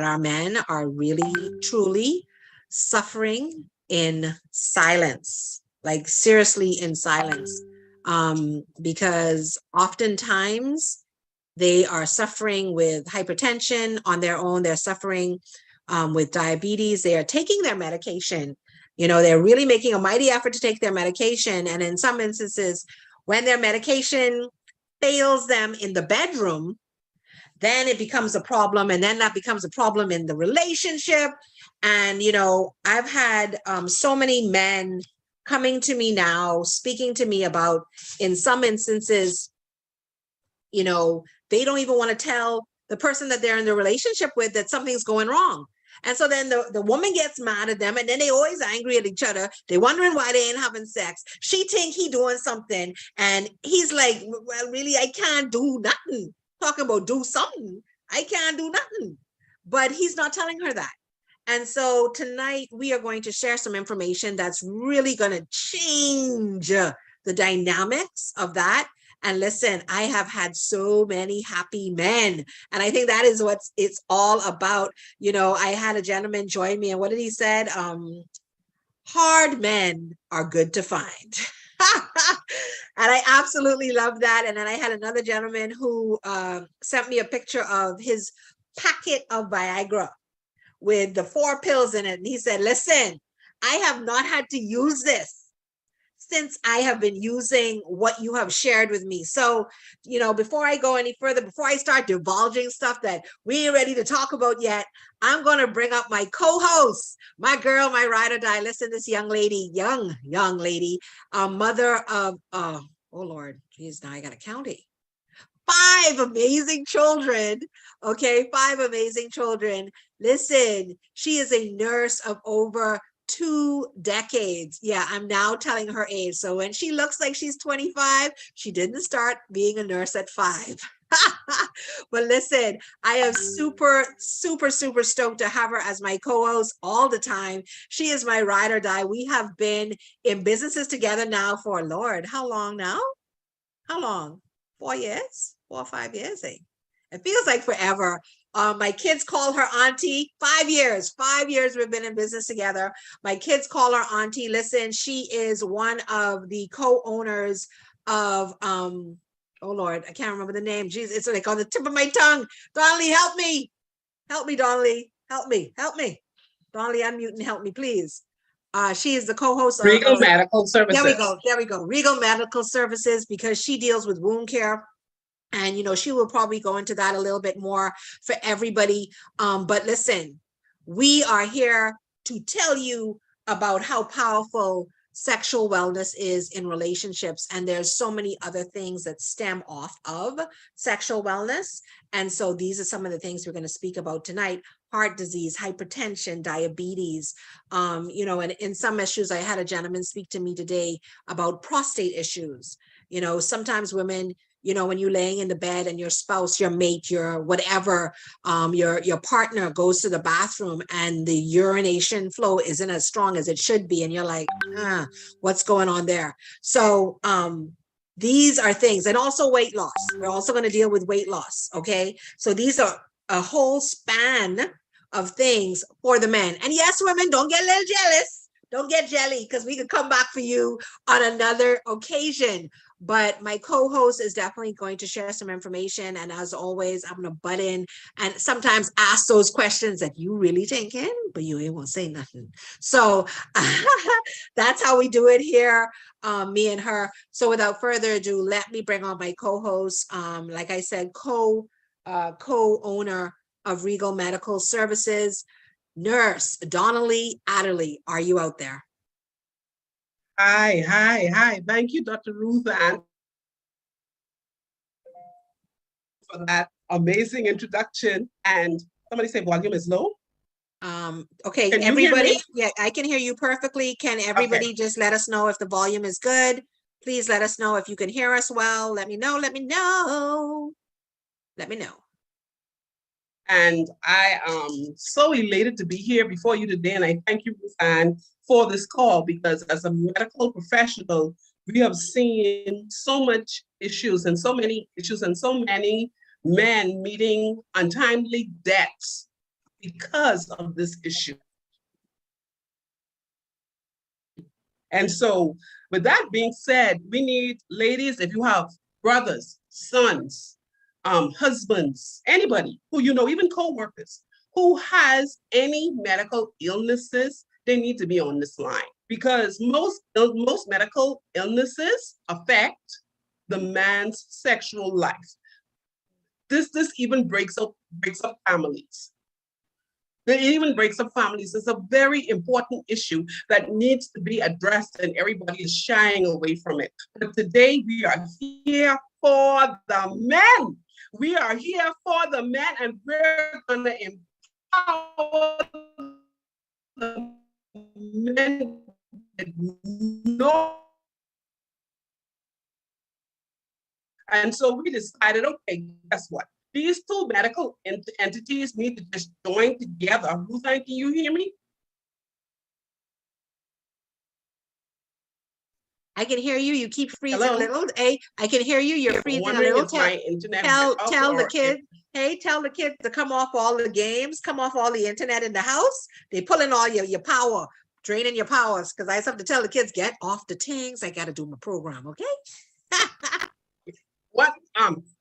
our men are really, truly suffering in silence, like seriously in silence, because oftentimes they are suffering with hypertension on their own. They're suffering with diabetes. They are taking their medication. You know, they're really making a mighty effort to take their medication. And in some instances, when their medication fails them in the bedroom, then it becomes a problem. And then that becomes a problem in the relationship. And, you know, I've had so many men coming to me now, speaking to me about, in some instances, you know, they don't even want to tell the person that they're in the relationship with that something's going wrong. And so then the woman gets mad at them, and then they always angry at each other. They're wondering why they ain't having sex. She think he doing something, and he's like, well, really, I can't do nothing. Talking about do something. I can't do nothing. But he's not telling her that. And so tonight we are going to share some information that's really going to change the dynamics of that. And listen, I have had so many happy men. And I think that is what it's all about. You know, I had a gentleman join me, and what did he said? Hard men are good to find. And I absolutely love that. And then I had another gentleman who sent me a picture of his packet of Viagra with the 4 pills in it. And he said, listen, I have not had to use this since I have been using what you have shared with me. So, you know, before I go any further, before I start divulging stuff that we ain't ready to talk about yet, I'm going to bring up my co-host, my girl, my ride or die. Listen, this young lady, young lady, mother of, oh Lord, geez, now I got to count it. 5 amazing children. Okay, 5 amazing children. Listen, she is a nurse of over 2 decades. Yeah, I'm now telling her age. So when she looks like she's 25, she didn't start being a nurse at 5. But listen, I am super stoked to have her as my co-host all the time. She is my ride or die. We have been in businesses together now for, Lord, how long now? How long? 4 years? 4 or 5 years? It feels like forever. My kids call her auntie. 5 years. 5 years we've been in business together. My kids call her auntie. Listen, she is one of the co-owners of, oh Lord, I can't remember the name. Jesus, it's like on the tip of my tongue. Donnelly, help me. Help me, Donnelly. Help me. Donnelly, unmute and help me, please. She is the co-host of Regal Medical Services. There we go. Regal Medical Services, because she deals with wound care. And, you know, she will probably go into that a little bit more for everybody. But listen, we are here to tell you about how powerful sexual wellness is in relationships. And there's so many other things that stem off of sexual wellness. And so these are some of the things we're going to speak about tonight: heart disease, hypertension, diabetes, you know, and in some issues, I had a gentleman speak to me today about prostate issues. You know, sometimes women, you know, when you're laying in the bed and your spouse, your mate, your whatever, your partner goes to the bathroom and the urination flow isn't as strong as it should be. And you're like, what's going on there? So these are things, and also weight loss. We're also going to deal with weight loss. Okay. So these are a whole span of things for the men. And yes, women, don't get a little jealous. Don't get jelly, because we could come back for you on another occasion. But my co-host is definitely going to share some information. And as always, I'm going to butt in and sometimes ask those questions that you really thinking, but you ain't want to say nothing. So that's how we do it here, me and her. So without further ado, let me bring on my co-host. Like I said, co-owner of Regal Medical Services, Nurse Donnelly Adderley. Are you out there? Hi. Thank you, Dr. Ruth Ann, for that amazing introduction. And somebody say volume is low. Okay, Can everybody, yeah, I can hear you perfectly. Can everybody just let us know if the volume is good? Please let us know if you can hear us well. Let me know. And I am so elated to be here before you today. And I thank you, Ruth Ann, for this call, because as a medical professional, we have seen so much issues and so many men meeting untimely deaths because of this issue. And so, with that being said, we need, ladies, if you have brothers, sons, husbands, anybody who you know, even co-workers, who has any medical illnesses, they need to be on this line, because most medical illnesses affect the man's sexual life. This even breaks up families. It even breaks up families. It's a very important issue that needs to be addressed, and everybody is shying away from it. But today we are here for the men. We are here for the men, and we're going to empower the men that know. And so we decided, okay, guess what? These two medical entities need to just join together. Ruthine, can you hear me? I can hear you. You keep freezing Hello? a little. Hey, I can hear you. You're freezing a little. Tell the kids. Hey, tell the kids to come off all the games, come off all the internet in the house. They pulling all your power, draining your powers. Because I have to tell the kids, get off the things. I got to do my program, okay? What?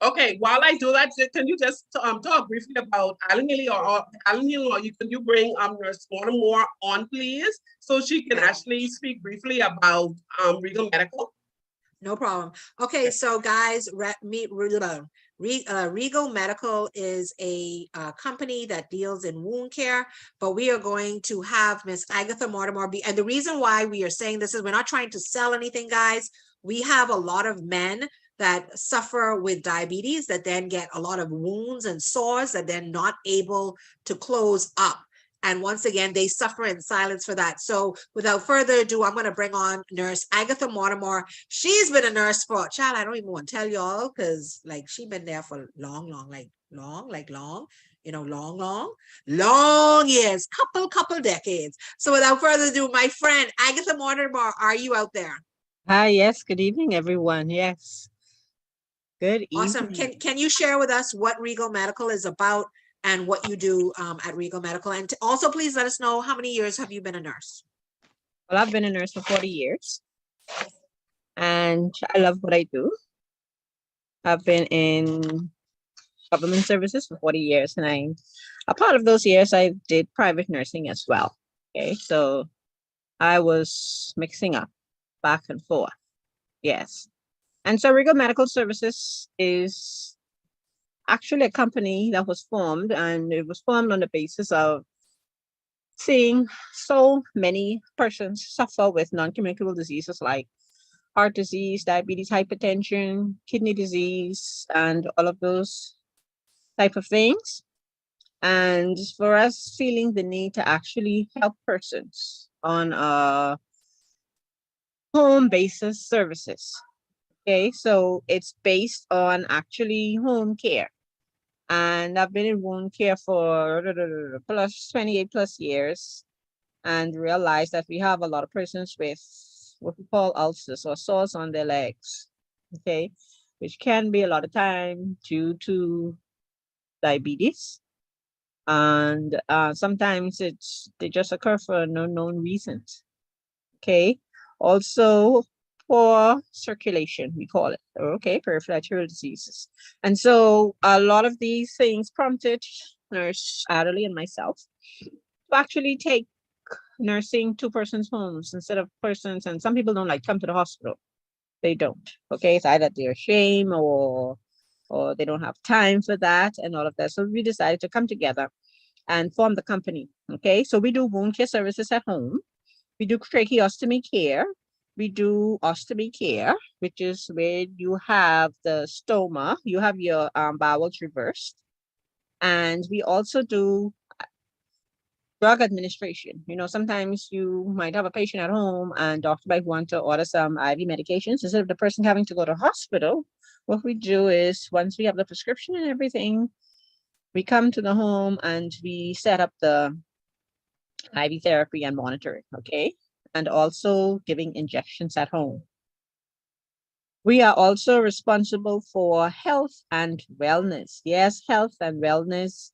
Okay, while I do that, can you just talk briefly about Alan Healy, or Alan Healy, or can you bring Nurse Mortimer on, please, so she can actually speak briefly about Regal Medical? No problem. Okay, so guys, Regal Medical is a company that deals in wound care, but we are going to have Miss Agatha Mortimer be, and the reason why we are saying this is we're not trying to sell anything, guys. We have a lot of men that suffer with diabetes that then get a lot of wounds and sores that they're not able to close up. And once again, they suffer in silence for that. So without further ado, I'm going to bring on Nurse Agatha Mortimer. She's been a nurse for, child, I don't even want to tell y'all, because like she's been there for long years, couple decades. So without further ado, my friend Agatha Mortimer, are you out there? Hi, yes, good evening, everyone. Yes. Good Awesome. evening. Can you share with us what Regal Medical is about and what you do at Regal Medical? And also, please let us know, how many years have you been a nurse? Well, I've been a nurse for 40 years, and I love what I do. I've been in government services for 40 years, and a part of those years, I did private nursing as well. Okay, so I was mixing up back and forth. Yes. And so Regal Medical Services is actually a company that was formed, and it was formed on the basis of seeing so many persons suffer with non-communicable diseases like heart disease, diabetes, hypertension, kidney disease, and all of those type of things. And for us feeling the need to actually help persons on a home basis services. Okay, so it's based on actually home care. And I've been in wound care for plus 28 plus years, and realized that we have a lot of persons with what we call ulcers or sores on their legs, okay, which can be a lot of time due to diabetes. And sometimes they just occur for no known reasons, okay. Also, poor circulation, we call it, okay, peripheral arterial diseases. And so a lot of these things prompted Nurse Adderley and myself to actually take nursing to persons' homes instead of persons, and some people don't like come to the hospital. They don't, okay, it's either they're ashamed or they don't have time for that and all of that. So we decided to come together and form the company, okay. So we do wound care services at home. We do tracheostomy care. We do ostomy care, which is where you have the stoma, you have your bowels reversed. And we also do drug administration. You know, sometimes you might have a patient at home and doctor might want to order some IV medications. Instead of the person having to go to hospital, what we do is once we have the prescription and everything, we come to the home and we set up the IV therapy and monitoring, okay? And also giving injections at home. We are also responsible for health and wellness. Yes, health and wellness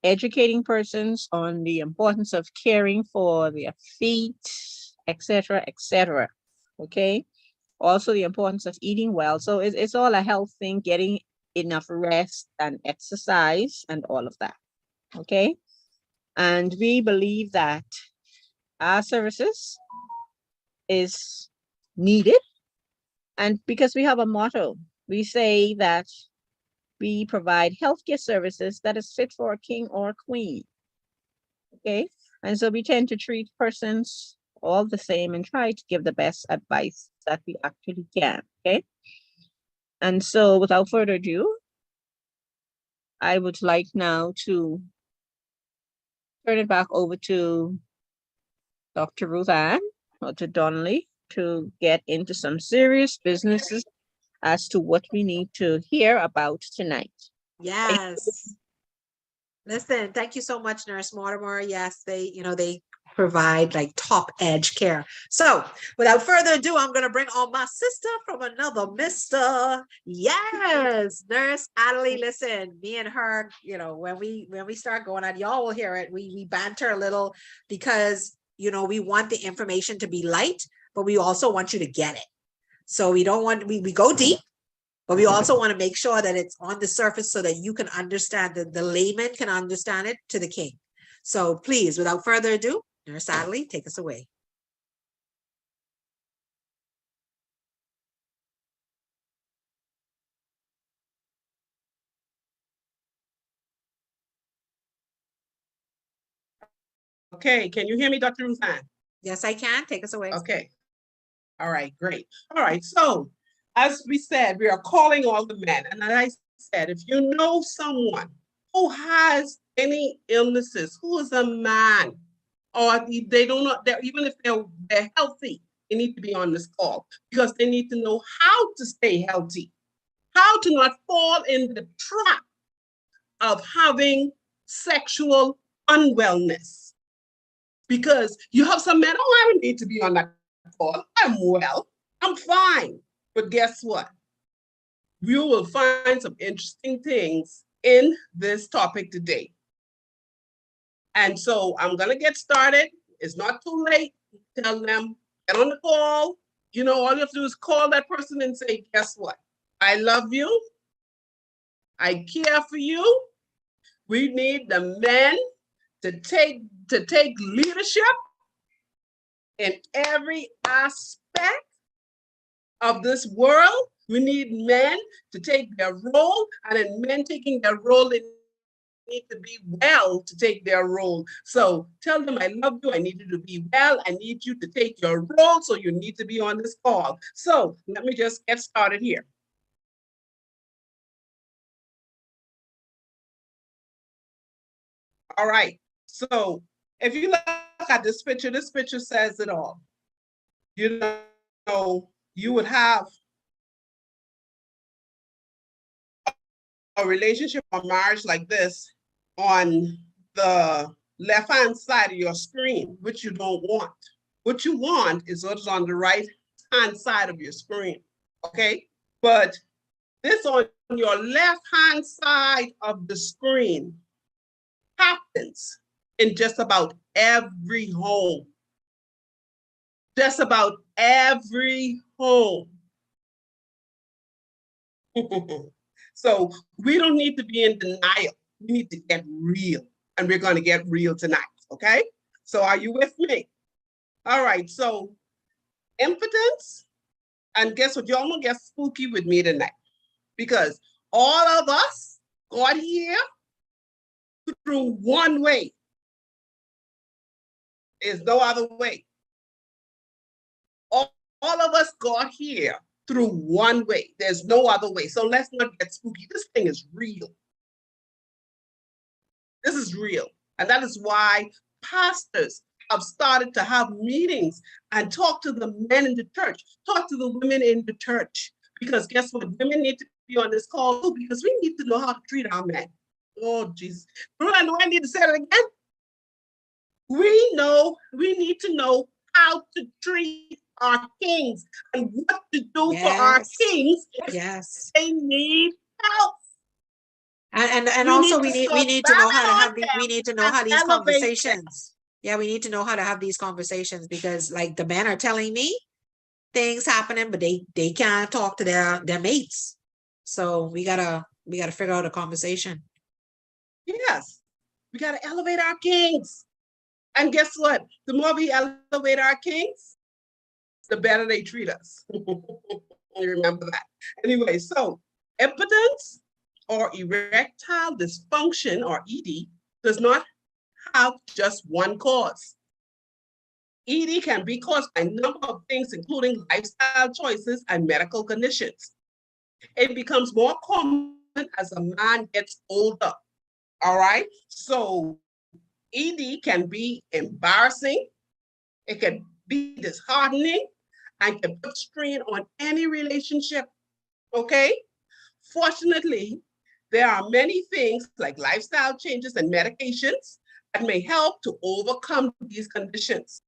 educating persons on the importance of caring for their feet, etc., etc. Okay. Also, the importance of eating well. So it's all a health thing, getting enough rest and exercise and all of that. Okay. And we believe that our services is needed. And because we have a motto, we say that we provide healthcare services that is fit for a king or a queen. Okay. And so we tend to treat persons all the same and try to give the best advice that we actually can. Okay. And so without further ado, I would like now to turn it back over to Dr. Ruth Ann or to Donnelly to get into some serious businesses as to what we need to hear about tonight. Yes. Listen, thank you so much, Nurse Mortimer. Yes, they provide like top edge care. So without further ado, I'm going to bring on my sister from another mister. Yes, Nurse Adelie. Listen, me and her, when we start going on, y'all will hear it. We banter a little because, we want the information to be light, but we also want you to get it. So we don't want, we go deep, but we also want to make sure that it's on the surface so that you can understand, the layman can understand it to the king. So please, without further ado, Nurse Adelie, take us away. Okay, can you hear me, Dr. Ruth Ann? Yes, I can. Take us away. Okay. All right, great. All right, so as we said, we are calling all the men. And as I said, if you know someone who has any illnesses, who is a man, or they don't know, even if they're healthy, they need to be on this call because they need to know how to stay healthy, how to not fall in the trap of having sexual unwellness. Because you have some men, oh, I don't need to be on that call. I'm well, I'm fine. But guess what? You will find some interesting things in this topic today. And so I'm going to get started. It's not too late. Tell them, get on the call. All you have to do is call that person and say, guess what? I love you. I care for you. We need the men to take leadership in every aspect of this world. We need men to take their role, and in men taking their role, they need to be well to take their role. So tell them, I love you. I need you to be well. I need you to take your role. So you need to be on this call. So let me just get started here. All right. So if you look at this picture says it all. You would have a relationship or marriage like this on the left-hand side of your screen, which you don't want. What you want is what's on the right-hand side of your screen, okay? But this on your left-hand side of the screen happens in just about every home. Just about every home. So we don't need to be in denial. We need to get real, and we're going to get real tonight, okay? So are you with me? All right, so impotence, and guess what? Y'all gonna get spooky with me tonight because all of us got here through one way. There's no other way. All of us got here through one way. There's no other way. So let's not get spooky. This thing is real. This is real. And that is why pastors have started to have meetings and talk to the men in the church, talk to the women in the church. Because guess what? Women need to be on this call too, because we need to know how to treat our men. Oh, Jesus. Do I need to say it again? We need to know how to treat our kings and what to do for our kings if they need help. And We also need to we stop need to know how to battling have the, we them need to know and how these elevate them. conversations. Yeah, we need to know how to have these conversations because like the men are telling me things happening, but they can't talk to their mates. So we gotta figure out a conversation. Yes, we got to elevate our kings. And guess what? The more we elevate our kings, the better they treat us. You remember that. Anyway, so impotence or erectile dysfunction or ED does not have just one cause. ED can be caused by a number of things, including lifestyle choices and medical conditions. It becomes more common as a man gets older. All right. So ED can be embarrassing, it can be disheartening, and can put strain on any relationship. Okay. Fortunately, there are many things like lifestyle changes and medications that may help to overcome these conditions.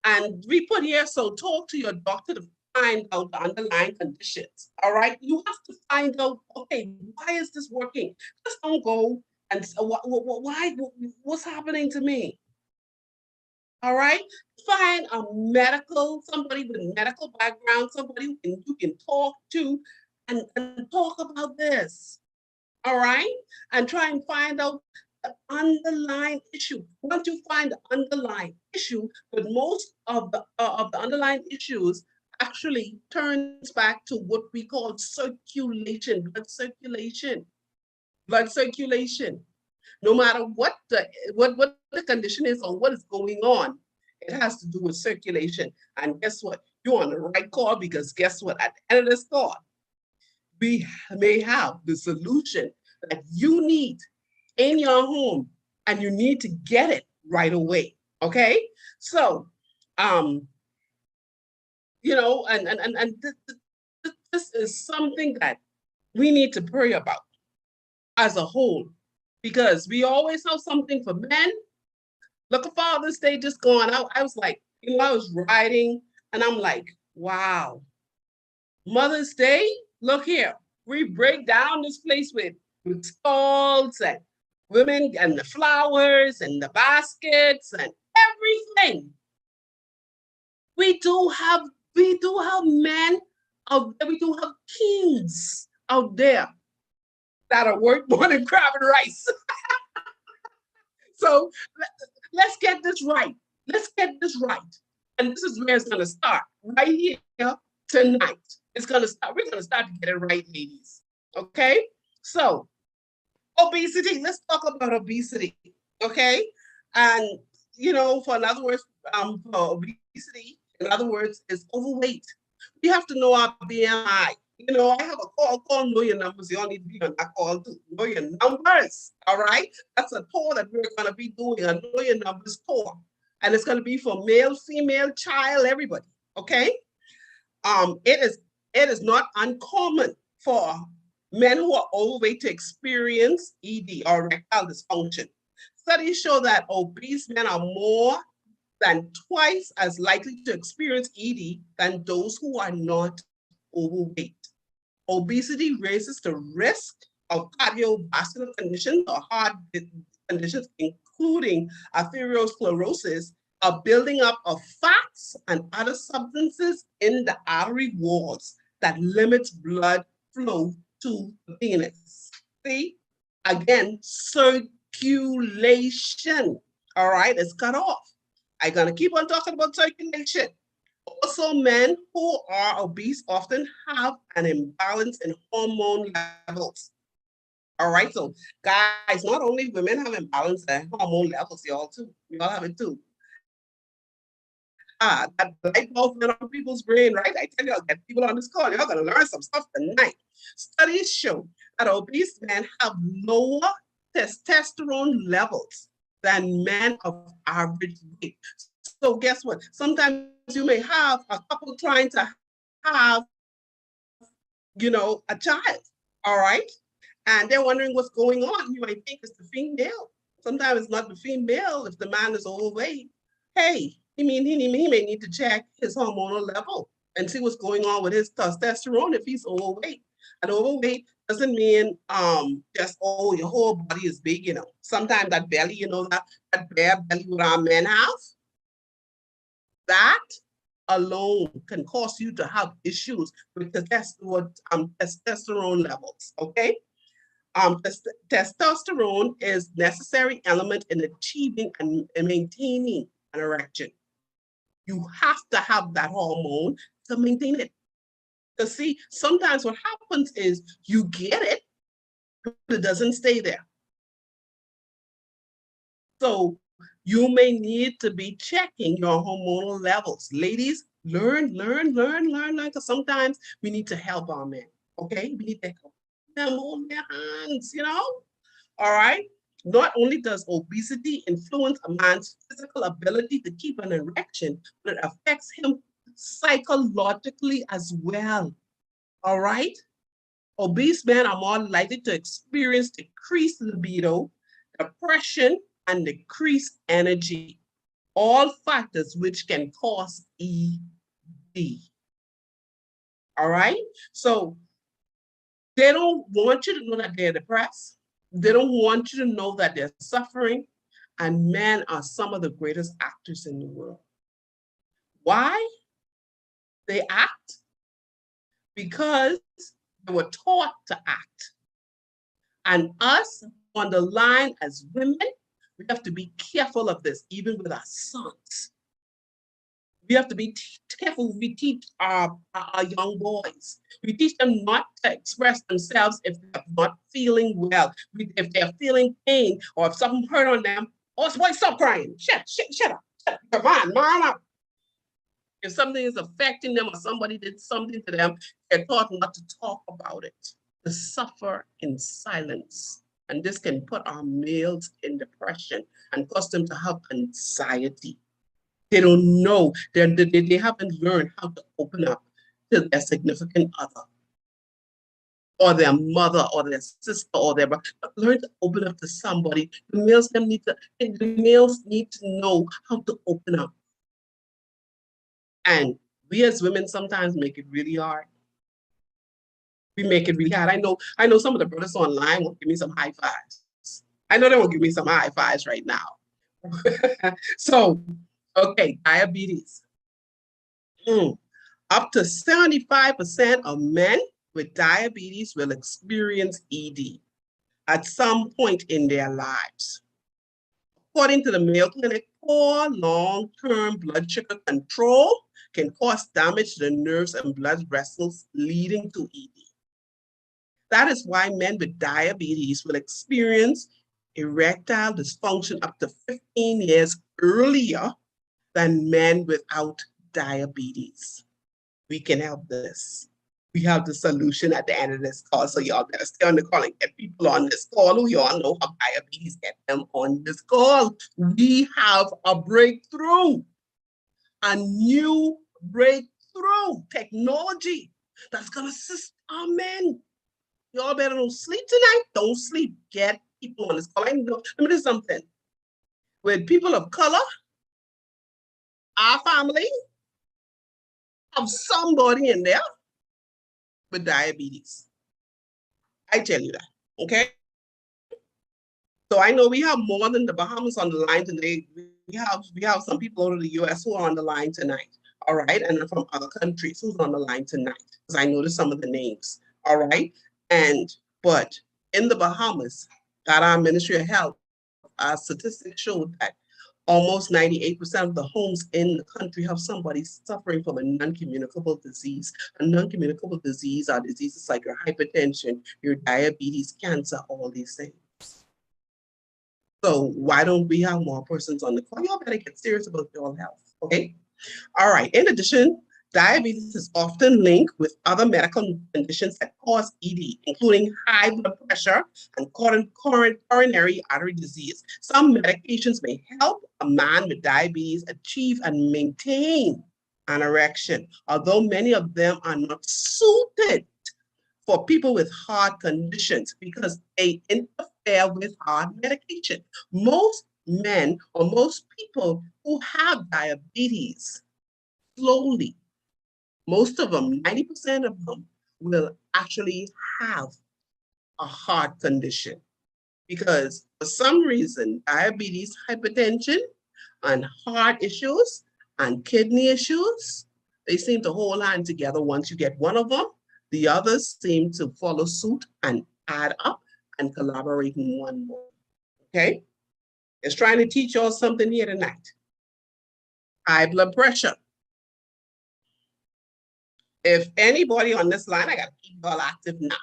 And we put here, so talk to your doctor to find out the underlying conditions. All right. You have to find out, okay, why is this working? Just don't go and why, what's happening to me? All right. Find a somebody with medical background, somebody you can talk to and talk about this. All right. And try and find out the underlying issue. Once you find the underlying issue, but most of the underlying issues actually turns back to what we call circulation, blood circulation. No matter what the condition is or what is going on, it has to do with circulation. And guess what? You're on the right call because guess what? At the end of this call, we may have the solution that you need in your home, and you need to get it right away. Okay, so and this is something that we need to pray about as a whole, because we always have something for men. Look at Father's Day just gone. I was like, I was riding and I'm like, wow, Mother's Day, look here. We break down this place with skulls and women and the flowers and the baskets and everything. We do have men out there, we do have kings out there that are worth more than crab and rice. So let's get this right. Let's get this right. And this is where it's gonna start, right here tonight. It's gonna start. We're gonna start to get it right, ladies. Okay. So obesity. Let's talk about obesity. Okay. And for other words, for obesity, in other words, is overweight. We have to know our BMI. I have a call Know Your Numbers. You all need to be on that call to Know Your Numbers. All right. That's a tour that we're gonna be doing, a Know Your Numbers tour. And it's gonna be for male, female, child, everybody. Okay. It is not uncommon for men who are overweight to experience ED or erectile dysfunction. Studies show that obese men are more than twice as likely to experience ED than those who are not overweight. Obesity raises the risk of cardiovascular conditions or heart conditions, including atherosclerosis, a building up of fats and other substances in the artery walls that limits blood flow to the penis. See, again, circulation, all right, is cut off. I'm gonna keep on talking about circulation. Also, men who are obese often have an imbalance in hormone levels. All right, so guys, not only women have imbalance in hormone levels, y'all too. We all have it too. That light bulb went on people's brain, right? I tell you, I'll get people on this call. You're gonna learn some stuff tonight. Studies show that obese men have lower testosterone levels than men of average weight. So guess what? Sometimes you may have a couple trying to have, a child, all right? And they're wondering what's going on. You might think it's the female. Sometimes it's not the female if the man is overweight. Hey, he may need to check his hormonal level and see what's going on with his testosterone if he's overweight. And overweight doesn't mean just, oh, your whole body is big, you know. Sometimes that belly, you know, that bare belly what our men have, that alone can cause you to have issues with the testosterone levels, okay? Testosterone is necessary element in achieving and maintaining an erection. You have to have that hormone to maintain it. Because see, sometimes what happens is you get it, but it doesn't stay there. So you may need to be checking your hormonal levels. Ladies, learn, because sometimes we need to help our men, okay? We need to help them hold their hands, you know? All right? Not only does obesity influence a man's physical ability to keep an erection, but it affects him psychologically as well. All right? Obese men are more likely to experience decreased libido, depression, and decreased energy, all factors which can cause ED. All right? So they don't want you to know that they're depressed. They don't want you to know that they're suffering. And men are some of the greatest actors in the world. Why? They act because they were taught to act. And us on the line as women, we have to be careful of this, even with our sons. We have to be careful. We teach our young boys. We teach them not to express themselves if they're not feeling well. If they're feeling pain or if something hurt on them, oh, boy, stop crying. Shut up. Come on, mom. If something is affecting them or somebody did something to them, they're taught not to talk about it, to suffer in silence. And this can put our males in depression and cause them to have anxiety. They don't know, they haven't learned how to open up to their significant other or their mother or their sister or their brother. Learn to open up to somebody. The males need to know how to open up. And we as women sometimes make it really hard. We make it really hard. I know some of the brothers online will give me some high fives. I know they will give me some high fives right now. So, okay, diabetes. Up to 75% of men with diabetes will experience ED at some point in their lives. According to the Mayo Clinic, poor long-term blood sugar control can cause damage to the nerves and blood vessels, leading to ED. That is why men with diabetes will experience erectile dysfunction up to 15 years earlier than men without diabetes. We can help this. We have the solution at the end of this call, so y'all better stay on the call and get people on this call who y'all know have diabetes, get them on this call. We have a breakthrough, a new breakthrough technology that's gonna assist our men. Y'all better don't sleep tonight. Don't sleep. Get people on this call. Let me tell you something. With people of color, our family have somebody in there with diabetes. I tell you that, okay? So I know we have more than the Bahamas on the line today. We have some people out of the US who are on the line tonight, all right? And from other countries who's on the line tonight, because I noticed some of the names, all right? But in the Bahamas, at our Ministry of Health, our statistics showed that almost 98% of the homes in the country have somebody suffering from a non-communicable disease. A non-communicable disease are diseases like your hypertension, your diabetes, cancer, all these things. So why don't we have more persons on the call? Y'all better get serious about your health, okay? All right, in addition, diabetes is often linked with other medical conditions that cause ED, including high blood pressure and coronary artery disease. Some medications may help a man with diabetes achieve and maintain an erection, although many of them are not suited for people with heart conditions because they interfere with heart medication. Most men or most people who have diabetes slowly, most of them, 90% of them, will actually have a heart condition. Because for some reason, diabetes, hypertension, and heart issues and kidney issues, they seem to hold hand together. Once you get one of them, the others seem to follow suit and add up and collaborate in one more. Okay? It's trying to teach y'all something here tonight. High blood pressure. If anybody on this line, I got to keep y'all active now.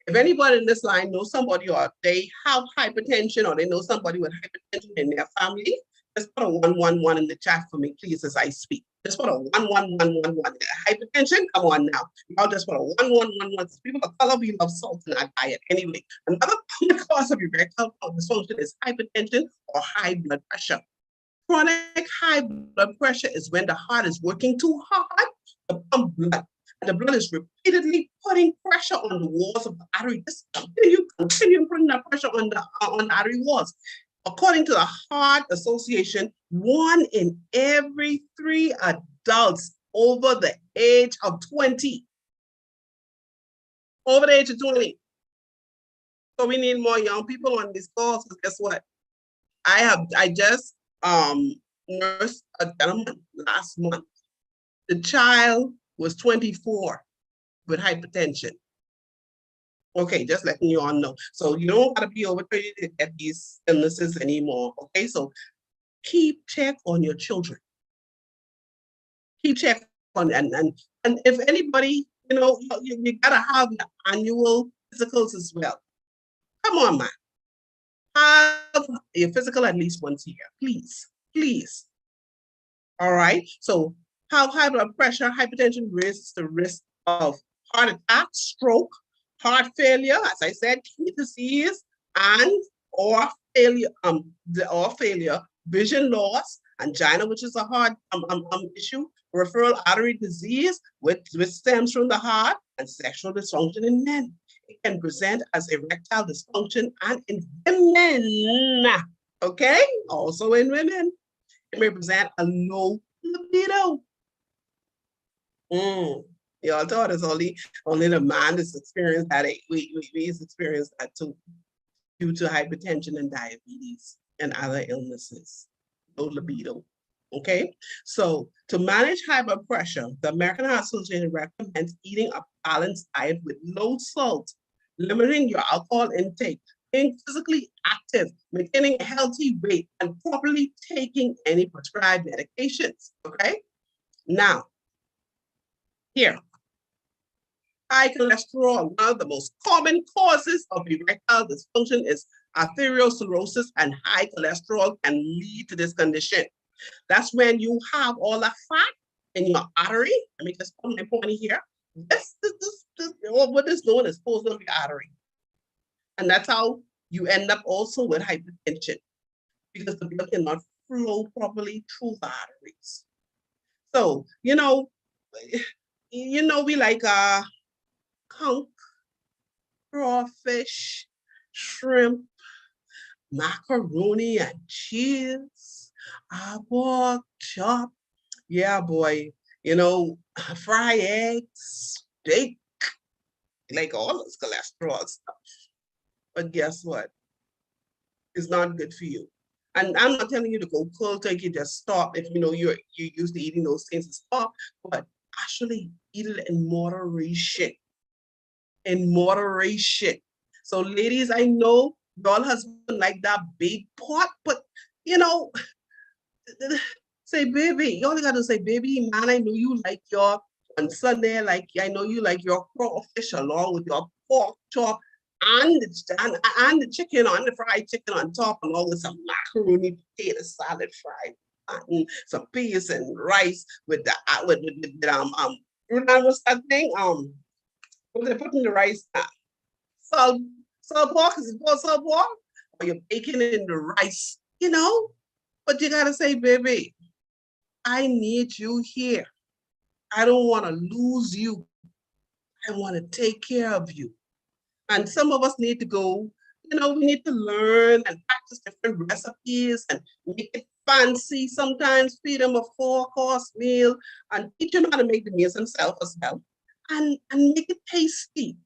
If anybody in this line knows somebody or they have hypertension or they know somebody with hypertension in their family, just put a 111 in the chat for me, please, as I speak. Just put a 11111. Hypertension, come on now. Y'all just put a 1111. People of color, we love salt in our diet. Anyway, another common cause of erectile dysfunction is hypertension or high blood pressure. Chronic high blood pressure is when the heart is working too hard to pump blood. And the blood is repeatedly putting pressure on the walls of the artery. Just continue putting that pressure on the artery walls. According to the Heart Association, 1 in every 3 adults over the age of 20. Over the age of 20. So we need more young people on these calls, because guess what? I just nursed a gentleman last month. The child was 24 with hypertension. Okay, just letting you all know. So you don't gotta be over 30 to get these illnesses anymore. Okay, so keep check on your children. Keep check on and if anybody, you gotta have your annual physicals as well. Come on, man. Have your physical at least once a year, please, please. All right. So how high blood pressure, hypertension raises the risk of heart attack, stroke, heart failure, as I said, kidney disease, and or failure, vision loss, angina, which is a heart issue, peripheral artery disease, which stems from the heart, and sexual dysfunction in men. It can present as erectile dysfunction and in women. Okay, also in women, it may present a low libido. Y'all thought it's only the man that's experienced that. We experienced that too, due to hypertension and diabetes and other illnesses. Low libido. Okay, so to manage high blood pressure, the American Heart Association recommends eating a balanced diet with low salt, limiting your alcohol intake, being physically active, maintaining a healthy weight, and properly taking any prescribed medications. Okay, now here, high cholesterol. One of the most common causes of erectile dysfunction is arteriosclerosis, and high cholesterol can lead to this condition. That's when you have all that fat in your artery. Let me just put my point here. This what is known as pulmonary artery. And that's how you end up also with hypertension, because the blood cannot flow properly through the arteries. So, we like conch, crawfish, shrimp, macaroni and cheese, pork chop. Yeah, boy, fry eggs, steak, like all those cholesterol stuff. But guess what? It's not good for you. And I'm not telling you to go cold turkey, just stop if you're used to eating those things, stop, but actually eat it in moderation. In moderation. So ladies, I know y'all husband like that big pot, but say, baby, you only gotta say, baby, man, I know you like your on Sunday, like I know you like your crawfish along with your pork chop and the chicken on the fried chicken on top, along with some macaroni, potato salad, fried and some peas and rice with the what's that thing? What they put in the rice? Salt pork, is it called salt pork? Or you're baking in the rice, But you gotta say, baby, I need you here. I don't want to lose you. I want to take care of you. And some of us need to go, we need to learn and practice different recipes and make it fancy. Sometimes feed them a 4-course meal and teach them how to make the meals themselves as well. and make it tasty,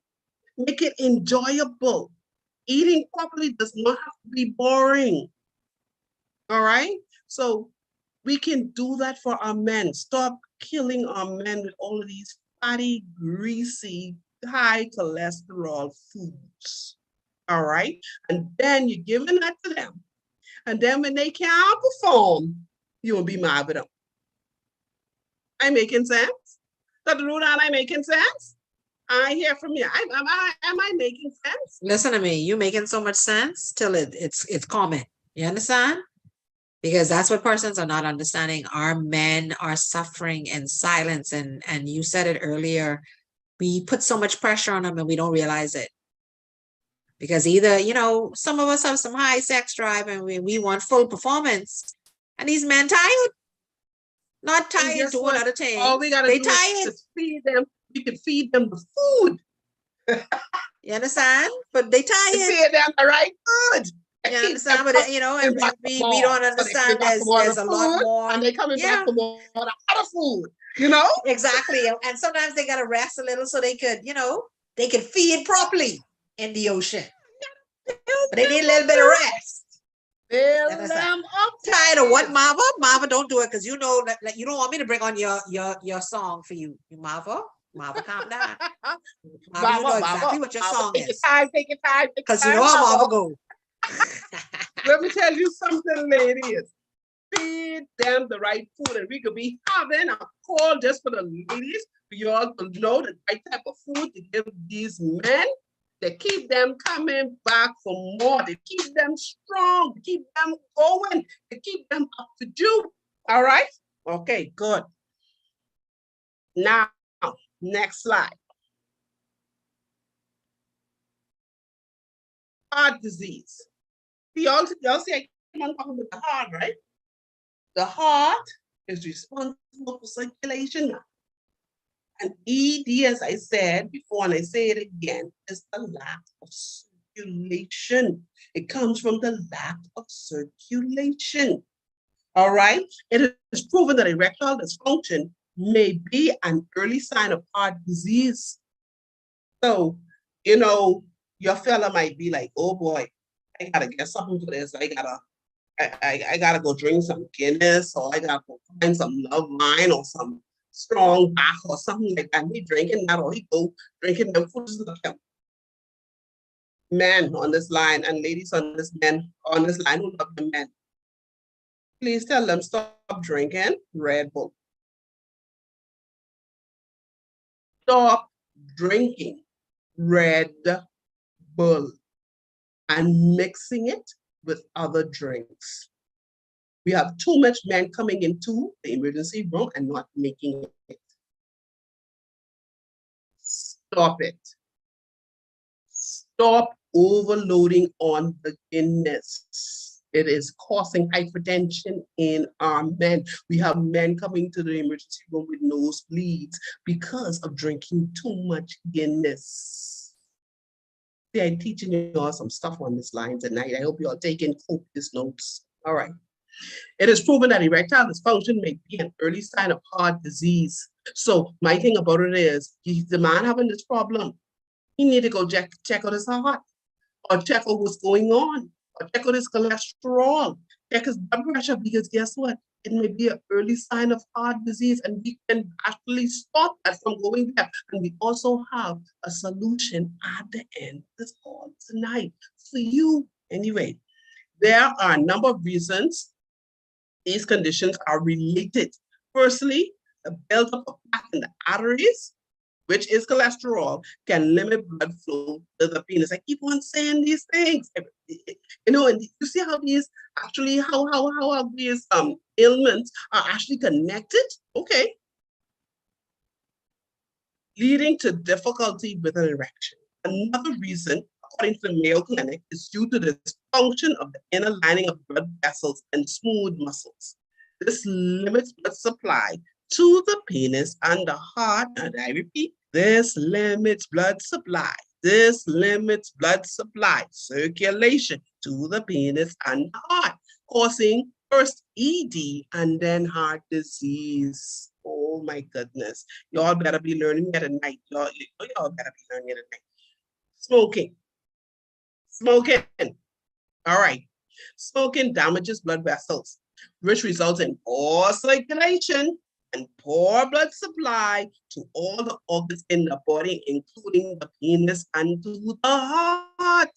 make it enjoyable. Eating properly does not have to be boring. All right? So we can do that for our men. Stop killing our men with all of these fatty, greasy, high cholesterol foods. All right? And then you're giving that to them. And then when they can't perform, you will be mad with them. I making sense? Dr. Rudan, I making sense? I hear from you. Am I making sense? Listen to me, you making so much sense till it's common. You understand? Because that's what persons are not understanding. Our men are suffering in silence, and you said it earlier. We put so much pressure on them and we don't realize it. Because either, you know, some of us have some high sex drive and we want full performance, and these men tired, not And tired guess doing what? other things. All we gotta They do is tired. to feed them. We can feed them the food. You understand? But they And tired. feed them the right food. And You keep understand? them But you know, and coming back for we more. don't So they understand coming back for more there's of a the lot food, more. and they coming Yeah. back for more of the other food. You know? Exactly. And sometimes they gotta rest a little so they could, you know, they could feed properly in the ocean. But they need a little bit of rest. Fill Understand? them up. Tired of what, Marva? Marva, don't do it because you know that you don't want me to bring on your song for you. You Marva, calm down. Marva, you know exactly what your song take is. your time, take your time. Because you know how Marva go. Let me tell you something, ladies. Feed them the right food, and we could be having a call just for the ladies, for you all to know the right type of food to give these men. They keep them coming back for more. They keep them strong. They keep them going. They keep them up to do. All right? Okay, good. Now, next slide. Heart disease. Y'all see, I keep on talking about the heart, right? The heart is responsible for circulation. And ED, as I said before, and I say it again, is the lack of circulation. It comes from the lack of circulation. All right? It is proven that erectile dysfunction may be an early sign of heart disease. So, you know, your fella might be like, oh boy, I gotta get something for this. I gotta go drink some Guinness, or I gotta go find some love wine or some strong back or something like that. He drinking that, or he go drinking them foods like them. Men on this line and ladies on this line who love the men, please tell them stop drinking Red Bull. Stop drinking Red Bull and mixing it with other drinks. We have too much men coming into the emergency room and not making it. Stop it. Stop overloading on the Guinness. It is causing hypertension in our men. We have men coming to the emergency room with nosebleeds because of drinking too much Guinness. See, I'm teaching you all some stuff on this line tonight. I hope you are taking copious notes. All right. It is proven that erectile dysfunction may be an early sign of heart disease. So my thing about it is, the man having this problem, he need to go check out his heart, or check out what's going on, or check out his cholesterol, check his blood pressure, because guess what? It may be an early sign of heart disease, and we can actually stop that from going there. And we also have a solution at the end of this call tonight for you. Anyway, there are a number of reasons these conditions are related. Firstly, the buildup of plaque in the arteries, which is cholesterol, can limit blood flow to the penis. I keep on saying these things, you know, and you see how these actually, how these ailments are actually connected. Okay. Leading to difficulty with an erection. Another reason, according to the Mayo Clinic, is due to the dysfunction of the inner lining of blood vessels and smooth muscles. This limits blood supply to the penis and the heart, and I repeat, this limits blood supply. This limits blood supply, circulation to the penis and the heart, causing first ED and then heart disease. Oh Oh my goodness. Y'all better be learning it at night. Y'all better be learning it at night. Smoking. Smoking. All right. Smoking damages blood vessels, which results in poor circulation and poor blood supply to all the organs in the body, including the penis and to the heart.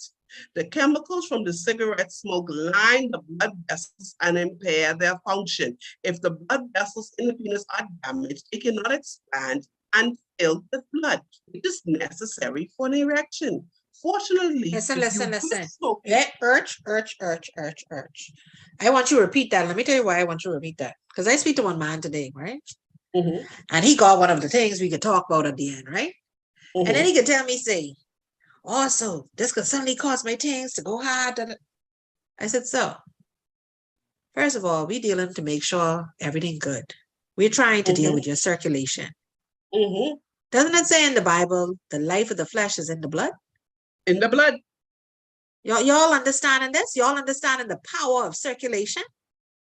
The chemicals from the cigarette smoke line the blood vessels and impair their function. If the blood vessels in the penis are damaged, it cannot expand and fill with blood, which is necessary for an erection. Fortunately, Listen, if you listen, quit listen. smoking- Yeah, urge. I want you to repeat that. Let me tell you why I want you to repeat that. Because I speak to one man today, right? Mhm, And he got one of the things we could talk about at the end, right? And then mhm. he could tell me, say, also, this could suddenly cause my things to go hard. I said, so, first of all, we dealing to make sure everything good. We're trying to deal with your circulation. Mhm. Doesn't it say in the Bible, the life of the flesh is in the blood? In the blood. Y'all understanding this? Y'all understanding the power of circulation?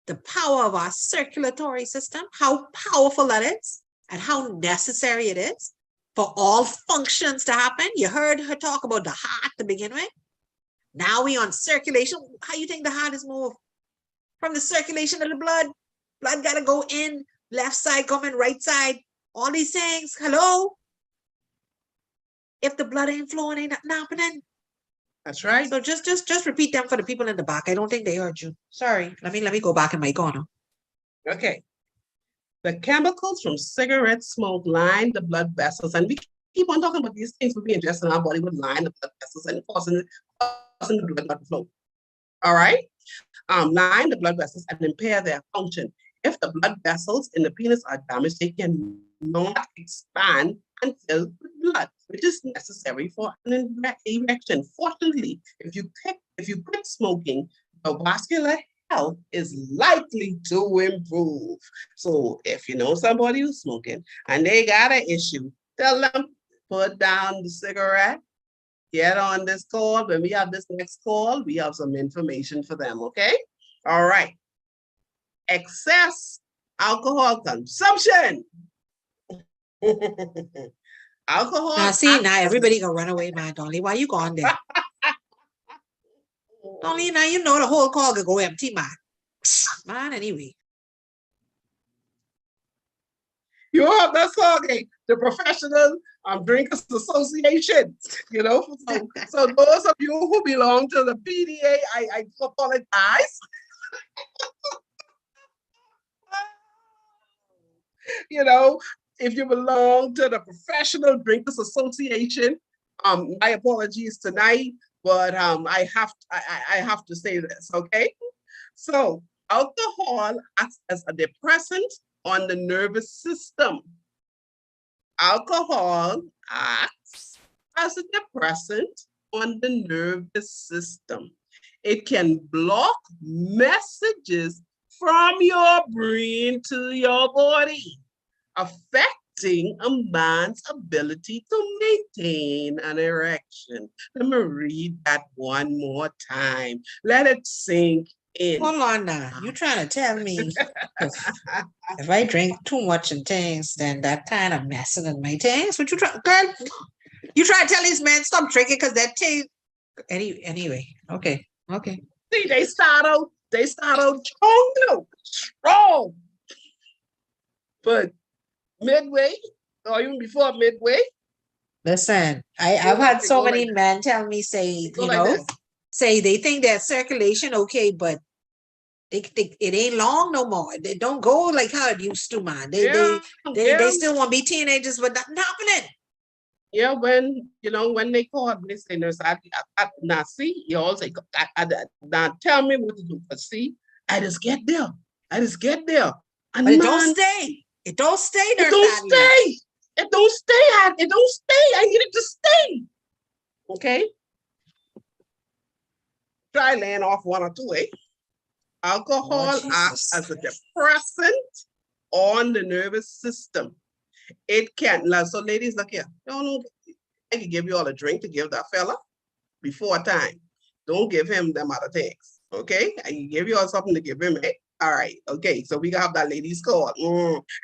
The power of our circulatory system? How powerful that is and how necessary it is for all functions to happen? You heard her talk about the heart to begin with. Now we on circulation. How you think the heart is moved? From the circulation of the blood. Blood got to go in, left side coming, right side. All these things. Hello? If the blood ain't flowing, ain't nothing happening. That's right. So just repeat them for the people in the back. I don't think they heard you. Sorry. Let me go back in my corner. Okay. The chemicals from cigarette smoke line the blood vessels, and we keep on talking about these things we be ingesting in our body would line the blood vessels and causing the blood not to flow. All right. Line the blood vessels and impair their function. If the blood vessels in the penis are damaged, they can not expand and fill with blood, which is necessary for an erection. Fortunately, if you quit smoking, your vascular health is likely to improve. So if you know somebody who's smoking and they got an issue, tell them put down the cigarette, get on this call. When we have this next call, we have some information for them, okay? All right. Excess alcohol consumption. Alcohol. Now see, now everybody gonna run away, man. Donnie, why you gone there? Donnie, now you know the whole call could go empty, man. Man, anyway. You have that song, the Professional Drinkers Association. You know, so those of you who belong to the PDA, I apologize. You know, if you belong to the Professional Drinkers Association, my apologies tonight, but I have to say this, okay? So alcohol acts as a depressant on the nervous system. Alcohol acts as a depressant on the nervous system. It can block messages from your brain to your body, affecting a man's ability to maintain an erection. Let me read that one more time. Let it sink in. Hold on now. You trying to tell me if I drink too much and things, then that kind of messing in my things? What you try, girl? You try to tell these men stop drinking because that thing. Anyway, okay. See, they start out strong. But midway, or even before midway. Listen, I've had so many men tell me, say, say they think their circulation okay, but it ain't long no more. They don't go like how it used to, man. They still want to be teenagers, but nothing happening. Yeah, when they call me, say, nurse, now see, you all say, now tell me what to do. But see, I just get there. And but it don't stay. It don't stay, nurse. It don't stay. It don't stay. I need it to stay. Okay? Try laying off one or two, Alcohol acts as a depressant on the nervous system. It can, so ladies, look here. I can give you all a drink to give that fella before time. Don't give him them other things, okay? I can give you all something to give him, All right, okay, so we have that ladies call.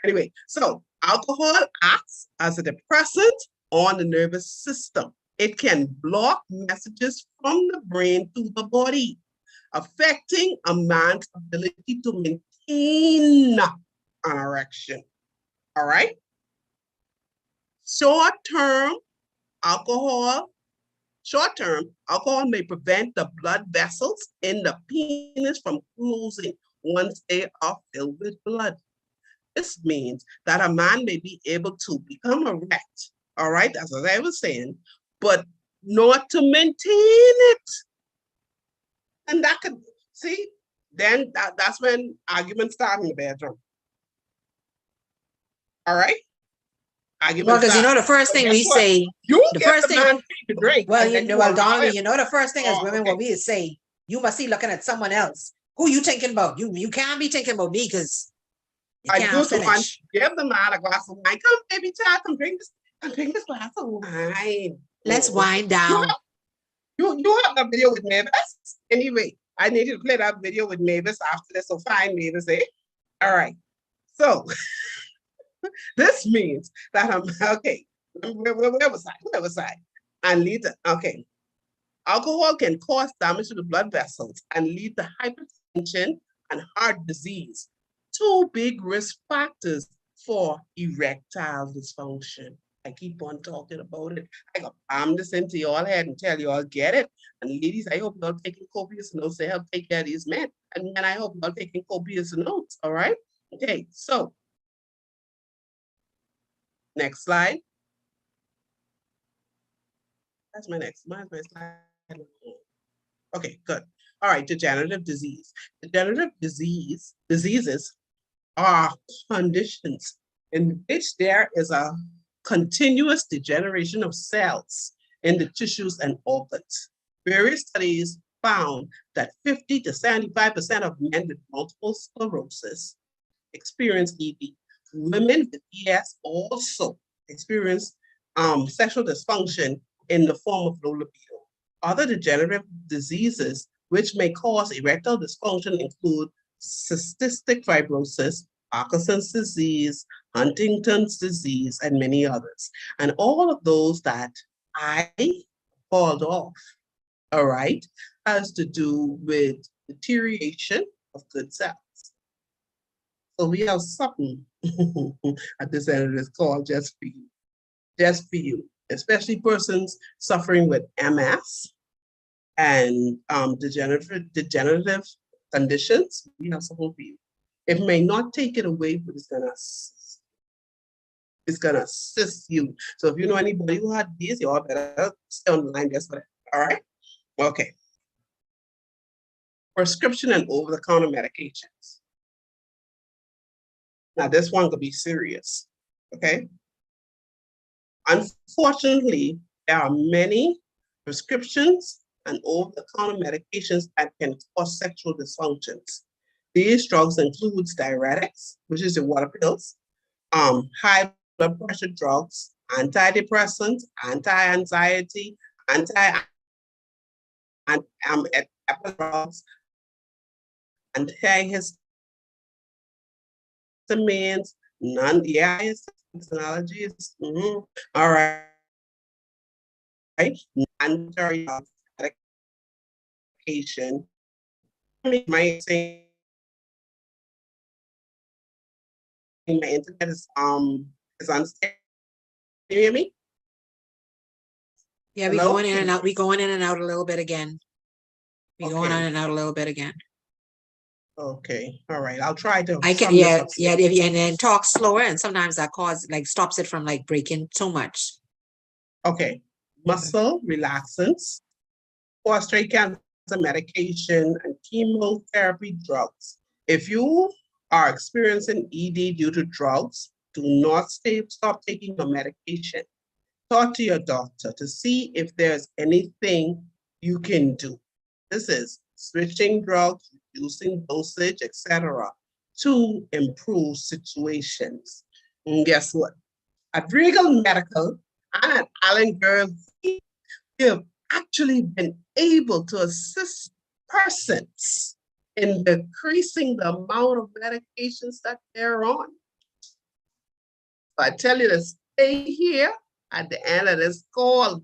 Anyway, so Alcohol acts as a depressant on the nervous system. It can block messages from the brain to the body, affecting a man's ability to maintain an erection. All right? Short-term alcohol may prevent the blood vessels in the penis from closing once they are filled with blood. This means that a man may be able to become erect, all right, as I was saying, but not to maintain it. And that could, see, then that's when arguments start in the bedroom. All right? Well, because you know the first thing we say, you the get first the thing, man to drink. well, and then you know, well, allow Donovan, him. you know the first thing as Oh, women, okay. what we say, you must be looking at someone else. Who you thinking about? You can't be thinking about me because you I can't do to one, finish. give the man a glass of wine. Come, baby child, come drink this glass of wine. Let's Oh, wind down. You have a video with Mavis? Anyway, I need you to play that video with Mavis after this, so fine, Mavis, eh? All right. So this means that I'm okay. Where was I? Where was I? And lead to, okay. Alcohol can cause damage to the blood vessels and lead to hypertension and heart disease. Two big risk factors for erectile dysfunction. I keep on talking about it. I got palm this into y'all head and tell y'all get it. And ladies, I hope y'all taking copious notes to help take care of these men. And men, I hope y'all taking copious notes, all right? Okay, so next slide. That's my next, mine's my slide. Okay, good. All right, degenerative disease. Degenerative diseases are conditions in which there is a continuous degeneration of cells in the tissues and organs. Various studies found that 50 to 75% of men with multiple sclerosis experience ED. Women with ES also experience sexual dysfunction in the form of low libido. Other degenerative diseases which may cause erectile dysfunction include cystic fibrosis, Parkinson's disease, Huntington's disease, and many others. And all of those that I called off, all right, has to do with deterioration of good cells. So we have something at this end of this call just for you, especially persons suffering with MS and degenerative conditions. We have something for you. It may not take it away, but it's gonna assist you. So if you know anybody who had these, you all better stay on the line just for that. All right? Okay. Prescription and over-the-counter medications. Now this one could be serious. Okay. Unfortunately, there are many prescriptions and over-the-counter medications that can cause sexual dysfunctions. These drugs include diuretics, which is the water pills, high blood pressure drugs, antidepressants, anti-anxiety, drugs, antihistamines, allergies. All right. Medication. My internet is unstable. Can you hear me? Yeah, we Hello? going in and out. We going in and out a little bit again. We going Okay. on and out a little bit again. Okay, all right. I'll try to. I can, sum this yeah, up. yeah, and then talk slower, and sometimes that stops it from like breaking so much. Okay, muscle relaxants, prostate cancer medication, and chemotherapy drugs. If you are experiencing ED due to drugs, do not stop taking your medication. Talk to your doctor to see if there's anything you can do. This is switching drugs, reducing dosage, etc., to improve situations. And guess what? At Regal Medical and at Allen Girls, we have actually been able to assist persons in decreasing the amount of medications that they're on. I tell you to stay here at the end of this call.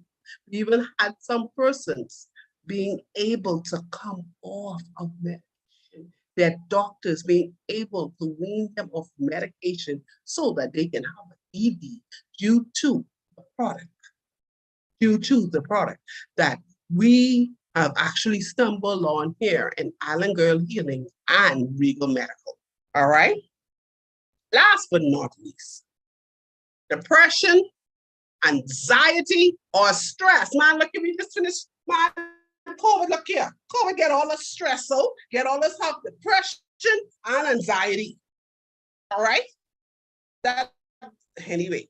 We even had some persons being able to come off of medication. Their doctors being able to wean them off medication so that they can have an ED due to the product, that we have actually stumbled on here in Island Girl Healing and Regal Medical. All right. Last but not least, depression, anxiety, or stress. Man, look, we just finished my COVID. Look here. COVID get all the stress, so get all this help, depression and anxiety. All right. That anyway,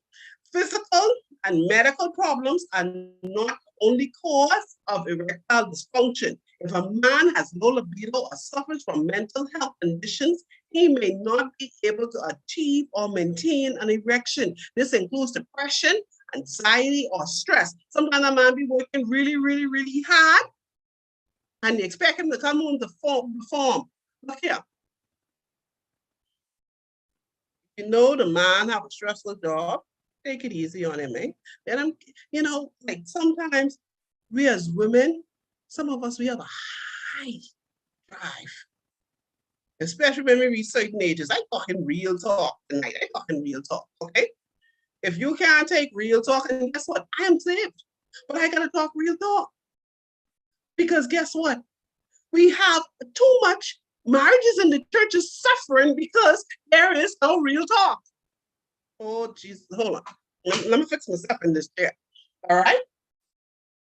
physical and medical problems are not only cause of erectile dysfunction. If a man has low libido or suffers from mental health conditions, he may not be able to achieve or maintain an erection. This includes depression, anxiety, or stress. Sometimes a man be working really, really, really hard, and you expect him to come home to perform. Look here. You know the man have a stressful job, take it easy on him, eh? Let him, like sometimes we as women, some of us, we have a high drive, especially when we reach certain ages. I'm talking real talk tonight. I'm talking real talk, okay? If you can't take real talk, and guess what? I am saved, but I gotta talk real talk. Because guess what? We have too much marriages in the church is suffering because there is no real talk. Oh, Jesus, hold on. Let me fix myself in this chair. All right?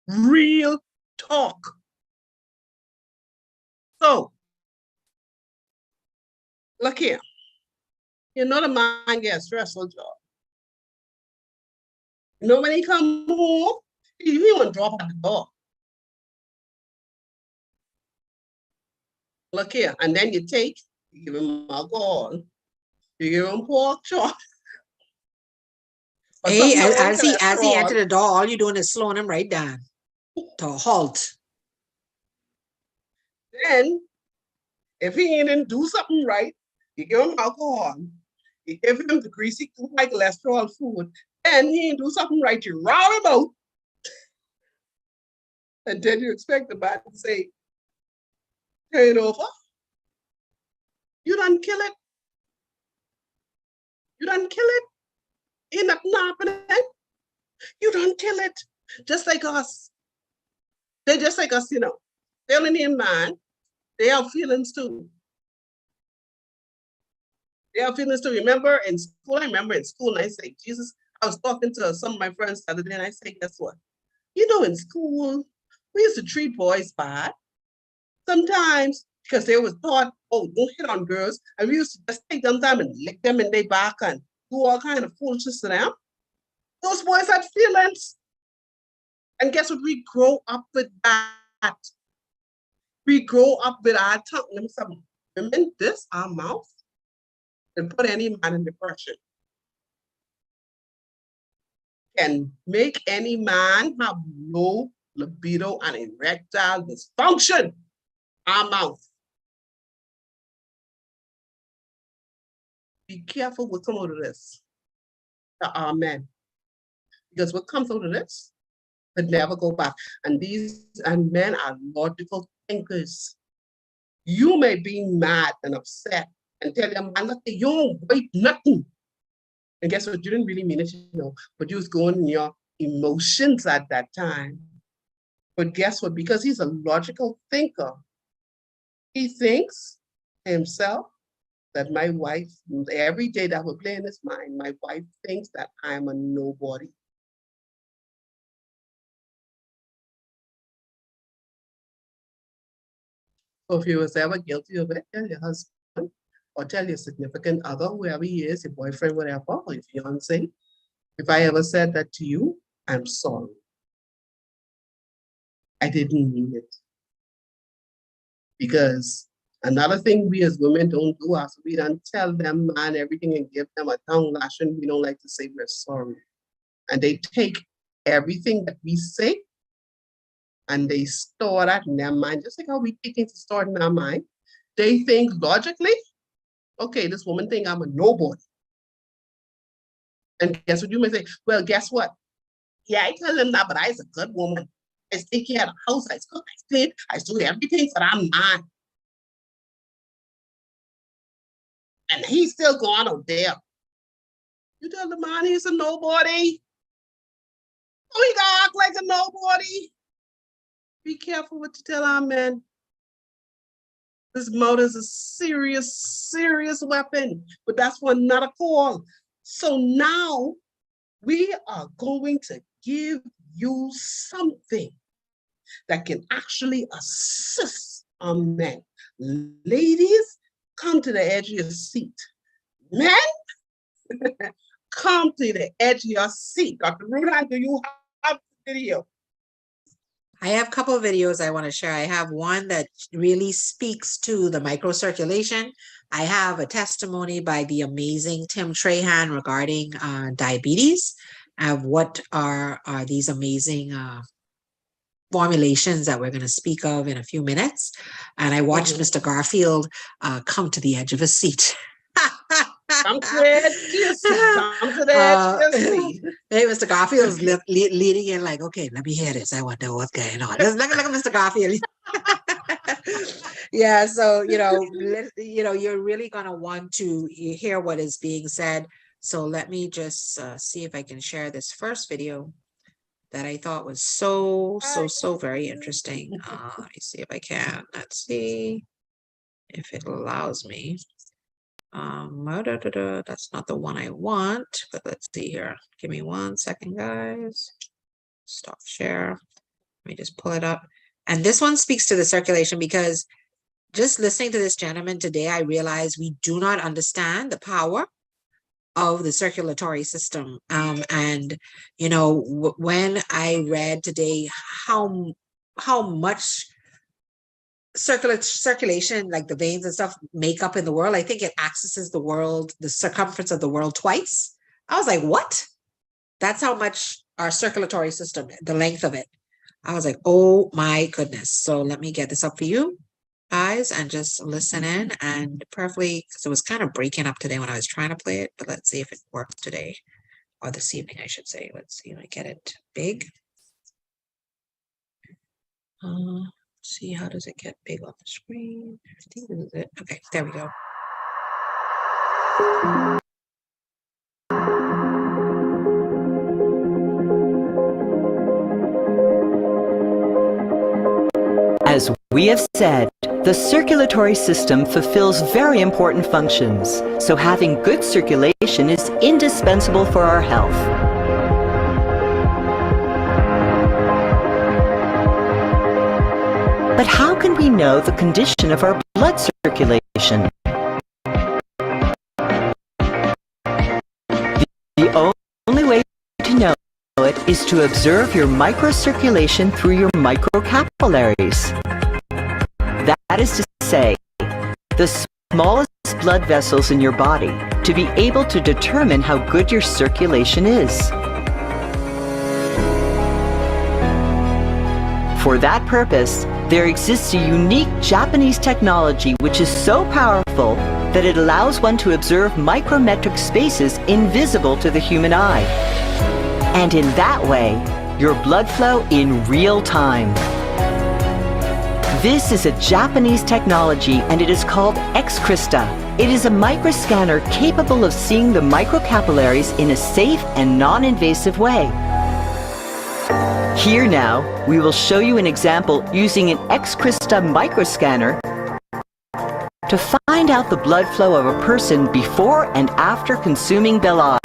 Real talk. So, look here. You know the man gets a stressful job. You know when he come home, he won't drop at the door. Look here, and then you give him alcohol, you give him pork chop. Hey, as he entered the door, all you're doing is slowing him right down to a halt. Then, if he didn't do something right, you give him alcohol, you give him the greasy, high cholesterol food, and he didn't do something right, you round him out. And then you expect the man to say, turn it over. You done kill it. You done kill it. Ain't nothing happening. You done kill it. Just like us. They're just like us, They only need man. They have feelings too. They have feelings too. Remember in school, and I say, Jesus, I was talking to some of my friends the other day, and I say, guess what? In school, we used to treat boys bad. Sometimes, because they was taught, oh, don't hit on girls. And we used to just take them time and lick them in their back and do all kind of foolishness to them. Those boys had feelings. And guess what? We grow up with that. We grow up with our tongue. Let me say, women, this, our mouth, can put any man in depression. Can make any man have low libido and erectile dysfunction. Our mouth. Be careful what comes out of this to our men. Because what comes out of this could never go back. And men are logical thinkers. You may be mad and upset and tell your man, look, you don't wait nothing. And guess what? You didn't really mean it, but you was going in your emotions at that time. But guess what? Because he's a logical thinker, he thinks himself that my wife, every day that would play in his mind, my wife thinks that I'm a nobody. So if you was ever guilty of it, tell your husband or tell your significant other, whoever he is, your boyfriend, whatever, or your fiance, if I ever said that to you, I'm sorry. I didn't mean it. Because another thing we as women don't do after we don't tell them man everything and give them a tongue lashing, we don't like to say we're sorry. And they take everything that we say and they store that in their mind, just like how we take things to store in our mind. They think logically, okay, this woman think I'm a nobody. And guess what? You may say, well, guess what? Yeah, I tell him that, but I's a good woman. I take care of the house, I cook, I clean, I do everything for that man. And he's still going out there. You tell the man he's a nobody. Oh, he gonna act like a nobody. Be careful what you tell our men. This mouth is a serious, serious weapon, but that's for another call. So now we are going to give you something that can actually assist our men. Ladies, come to the edge of your seat. Men, come to the edge of your seat. Dr. Rudan, do you have the video? I have a couple of videos I want to share. I have one that really speaks to the microcirculation. I have a testimony by the amazing Tim Trahan regarding diabetes. What are these amazing formulations that we're going to speak of in a few minutes. And I watched Mr. Garfield come to the edge of his seat. Come to the edge of your seat. Come to the edge of your seat. Hey, Mr. Garfield's leading in like, okay, let me hear this. I want to know what's going on. Look at Mr. Garfield. Yeah, so, you're really going to want to hear what is being said. So let me just see if I can share this first video that I thought was so very interesting. Let me see if I can. Let's see if it allows me. That's not the one I want, but let's see here. Give me 1 second, guys. Stop share. Let me just pull it up. And this one speaks to the circulation, because just listening to this gentleman today, I realized we do not understand the power of the circulatory system. And when I read today how much circulation, like the veins and stuff, make up in the world, I think it accesses the world, the circumference of the world twice. I was like, what? That's how much our circulatory system, the length of it. I was like, oh my goodness. So let me get this up for you guys and just listen in, and perfectly, because it was kind of breaking up today when I was trying to play it, but let's see if it works today, or this evening, I should say. Let's see if I get it big. See, how does it get big on the screen? I think this is it. Okay, there we go. As we have said, the circulatory system fulfills very important functions, so having good circulation is indispensable for our health. But how can we know the condition of our blood circulation? The only way to know it is to observe your microcirculation through your microcapillaries. That is to say, the smallest blood vessels in your body, to be able to determine how good your circulation is. For that purpose, there exists a unique Japanese technology which is so powerful that it allows one to observe micrometric spaces invisible to the human eye. And in that way, your blood flow in real time. This is a Japanese technology, and it is called X-Crista. It is a microscanner capable of seeing the microcapillaries in a safe and non-invasive way. Here now, we will show you an example using an X-Crista microscanner to find out the blood flow of a person before and after consuming Belage.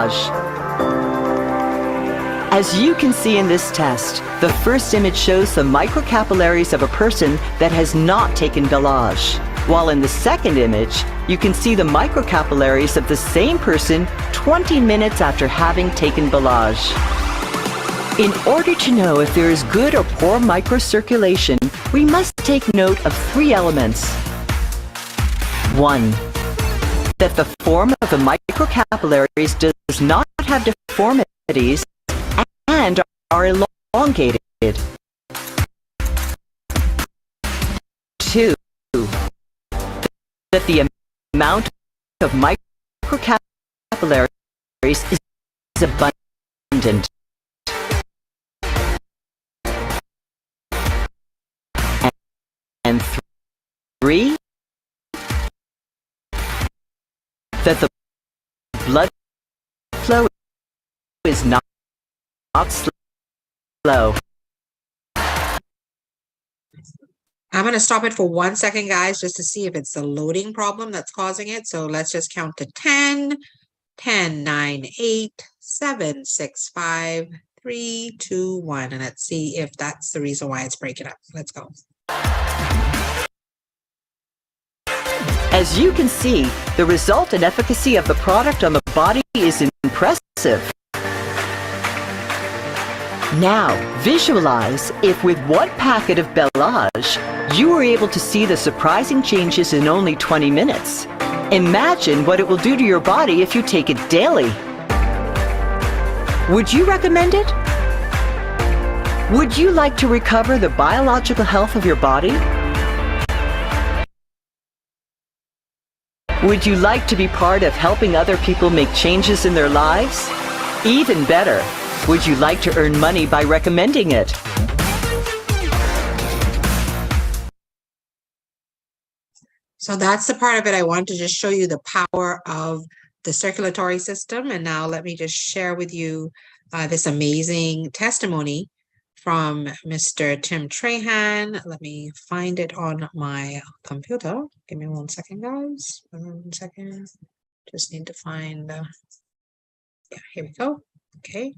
As you can see in this test, the first image shows the microcapillaries of a person that has not taken Belage, while in the second image, you can see the microcapillaries of the same person 20 minutes after having taken Belage. In order to know if there is good or poor microcirculation, we must take note of 3 elements. 1. That the form of the microcapillaries does not have deformities and are elongated. 2. That the amount of microcapillaries is abundant. And 3, that the blood flow is not slow. I'm going to stop it for 1 second, guys, just to see if it's the loading problem that's causing it. So let's just count to 10, 10, 9, 8, 7, 6, 5, 3, 2, 1. And let's see if that's the reason why it's breaking up. Let's go. As you can see, the result and efficacy of the product on the body is impressive. Now, visualize if with one packet of Belage, you were able to see the surprising changes in only 20 minutes. Imagine what it will do to your body if you take it daily. Would you recommend it? Would you like to recover the biological health of your body? Would you like to be part of helping other people make changes in their lives? Even better, would you like to earn money by recommending it? So that's the part of it I want to just show you the power of the circulatory system. And now let me just share with you this amazing testimony from Mr. Tim Trahan. Let me find it on my computer. Give me 1 second, guys. 1 second. Just need to find, yeah, here we go. Okay.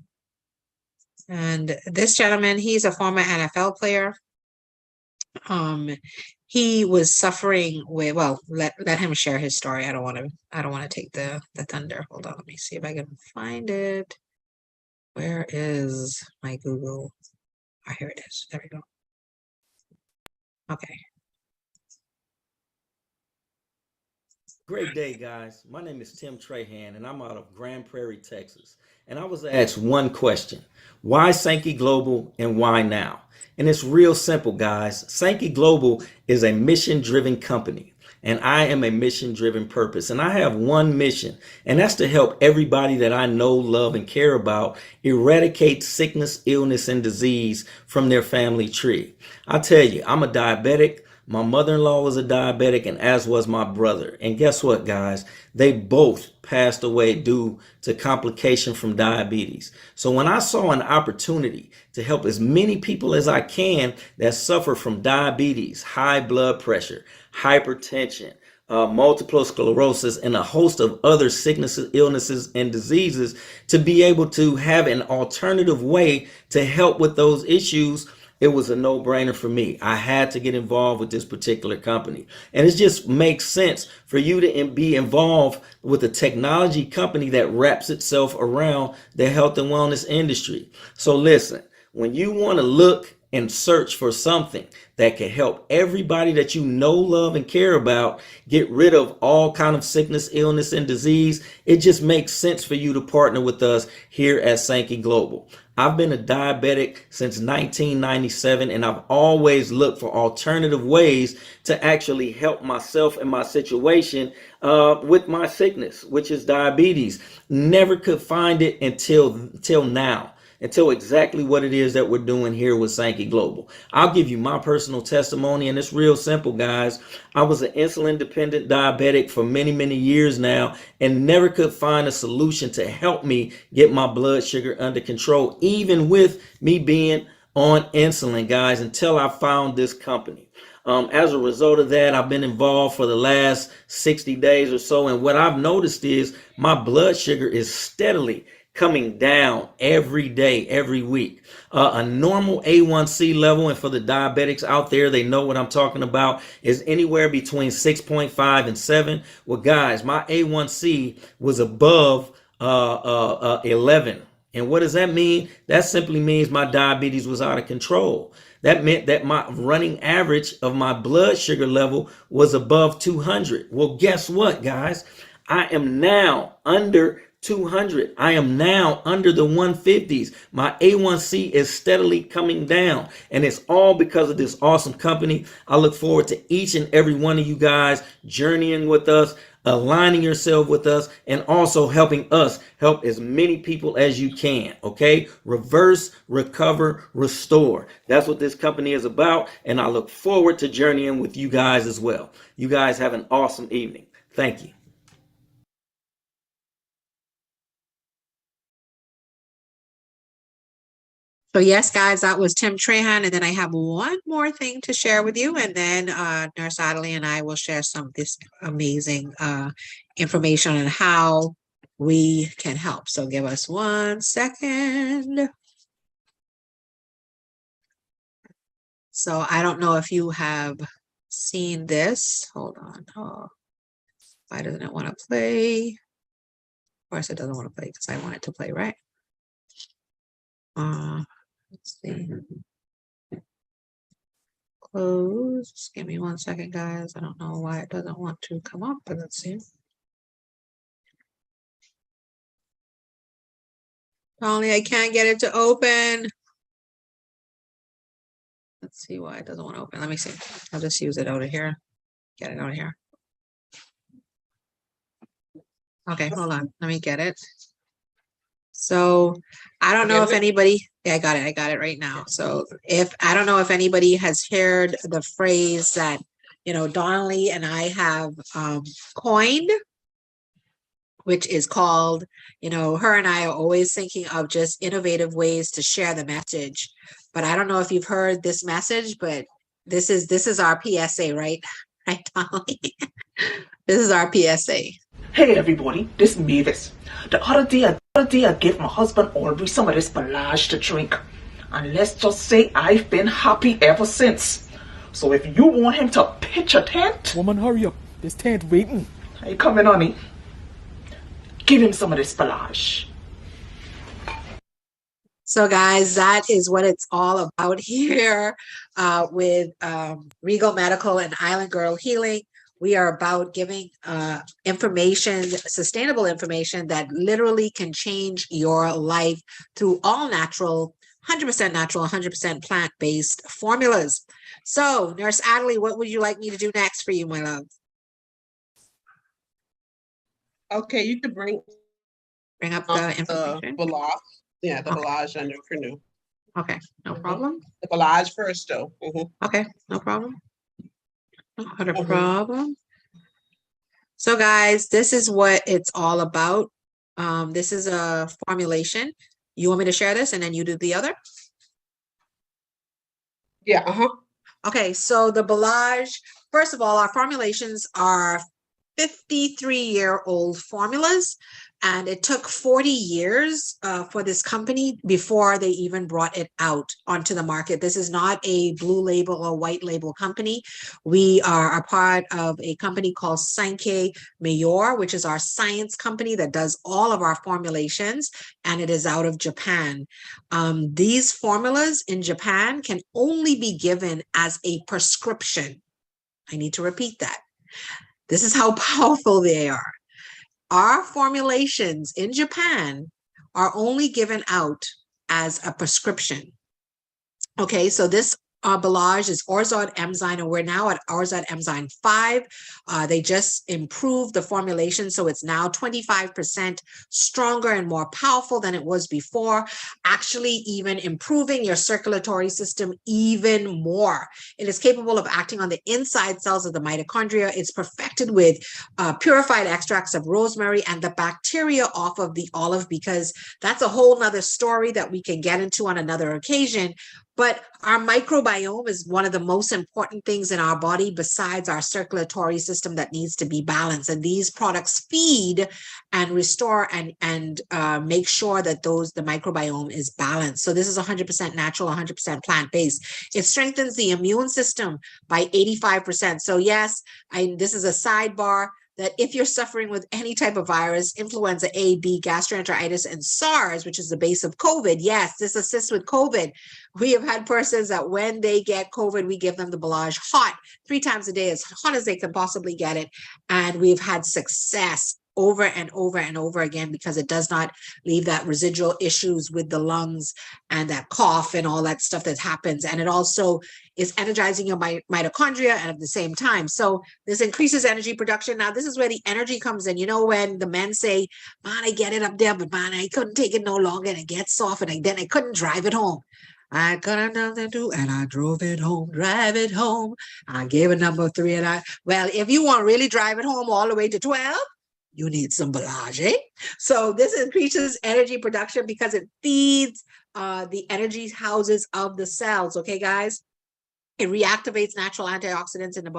And this gentleman, he's a former NFL player. He was suffering with, well, let him share his story. I don't want to take the thunder. Hold on, let me see if I can find it. Where is my Google? Oh, here it is. There we go. Okay. Great day, guys. My name is Tim Trahan, and I'm out of Grand Prairie, Texas. And I was asked one question: why Sankey Global and why now? And it's real simple, guys. Sankey Global is a mission-driven company, and I am a mission-driven purpose. And I have one mission, and that's to help everybody that I know, love, and care about eradicate sickness, illness, and disease from their family tree. I tell you, I'm a diabetic. My mother-in-law was a diabetic, and as was my brother. And guess what, guys? They both passed away due to complication from diabetes. So when I saw an opportunity to help as many people as I can that suffer from diabetes, high blood pressure, hypertension, multiple sclerosis, and a host of other sicknesses, illnesses, and diseases, to be able to have an alternative way to help with those issues, it was a no-brainer for me. I had to get involved with this particular company. And it just makes sense for you to be involved with a technology company that wraps itself around the health and wellness industry. So listen, when you want to look and search for something that can help everybody that you know, love, and care about get rid of all kind of sickness, illness, and disease, it just makes sense for you to partner with us here at Sankey Global. I've been a diabetic since 1997, and I've always looked for alternative ways to actually help myself and my situation with my sickness, which is diabetes. Never could find it until now. Until exactly what it is that we're doing here with Sankey Global. I'll give you my personal testimony, and it's real simple, guys. I was an insulin dependent diabetic for many, many years now, and never could find a solution to help me get my blood sugar under control, even with me being on insulin, guys, until I found this company. As a result of that, I've been involved for the last 60 days or so, and what I've noticed is my blood sugar is steadily coming down every day, every week. A normal A1C level, and for the diabetics out there, they know what I'm talking about, is anywhere between 6.5 and 7. Well, guys, my A1C was above 11. And what does that mean? That simply means my diabetes was out of control. That meant that my running average of my blood sugar level was above 200. Well, guess what, guys? I am now under 200. I am now under the 150s. My A1C is steadily coming down, and it's all because of this awesome company. I look forward to each and every one of you guys journeying with us aligning yourself with us, and also helping us help as many people as you can. Okay, reverse, recover, restore. That's what this company is about, and I look forward to journeying with you guys as well. You guys have an awesome evening. Thank you. So yes, guys, that was Tim Trahan. And then I have one more thing to share with you. And then Nurse Adelie and I will share some of this amazing information on how we can help. So give us 1 second. So I don't know if you have seen this. Hold on. Oh, why doesn't it want to play? Of course it doesn't want to play because I want it to play, right? Let's see. Close. Just give me 1 second, guys. I don't know why it doesn't want to come up, but let's see. Only I can't get it to open. Let's see why it doesn't want to open. Let me see. I'll just use it out of here. Get it out of here. Okay, hold on. Let me get it. So I don't know if anybody, yeah, I got it right now. So I don't know if anybody has heard the phrase that, Donnelly and I have coined, which is called, her and I are always thinking of just innovative ways to share the message. But I don't know if you've heard this message, but this is our PSA, right? Right, Donnelly? This is our PSA. Hey everybody, this is Mavis. The other day I gave my husband Aubrey some of this Balage to drink. And let's just say I've been happy ever since. So if you want him to pitch a tent... Woman, hurry up. This tent waiting. Hey, come in, honey. Give him some of this Balage. So guys, that is what it's all about here with Regal Medical and Island Girl Healing. We are about giving information, sustainable information that literally can change your life through all natural, 100% natural, 100% plant-based formulas. So, Nurse Adelie, what would you like me to do next for you, my love? Okay, you could bring up the information. Balage. Yeah, the Okay. Balage under Canoe. Okay, no problem. The Balage first, though. Okay, no problem. Not a problem. So guys, this is what it's all about. This is a formulation. You want me to share this and then you do the other? Yeah, Okay, so the Balage, first of all, our formulations are 53-year-old formulas, and it took 40 years for this company before they even brought it out onto the market. This is not a blue label or white label company. We are a part of a company called Sankei Mayor, which is our science company that does all of our formulations, and it is out of Japan. These formulas in Japan can only be given as a prescription. I need to repeat that. This is how powerful they are. Our formulations in Japan are only given out as a prescription. Okay, so this Balage is Orzod Enzyme, and we're now at Orzod Enzyme 5. They just improved the formulation, so it's now 25% stronger and more powerful than it was before, actually even improving your circulatory system even more. It is capable of acting on the inside cells of the mitochondria. It's perfected with purified extracts of rosemary and the bacteria off of the olive, because that's a whole nother story that we can get into on another occasion. But our microbiome is one of the most important things in our body besides our circulatory system that needs to be balanced. And these products feed and restore and make sure that the microbiome is balanced. So this is 100% natural, 100% plant-based. It strengthens the immune system by 85%. So yes, this is a sidebar, that if you're suffering with any type of virus, influenza A, B, gastroenteritis, and SARS, which is the base of COVID, yes, this assists with COVID. We have had persons that when they get COVID, we give them the Balage hot 3 times a day, as hot as they can possibly get it. And we've had success over and over and over again, because it does not leave that residual issues with the lungs and that cough and all that stuff that happens. And it also is energizing your mitochondria and at the same time. So this increases energy production. Now, this is where the energy comes in. You know, when the men say, man, I get it up there, but man, I couldn't take it no longer and it gets soft and then I couldn't drive it home. I got nothing to do and I drove it home, drive it home. I gave it number 3 and well, if you want to really drive it home all the way to 12, you need some Belage. So this increases energy production because it feeds the energy houses of the cells. Okay, guys? It reactivates natural antioxidants in the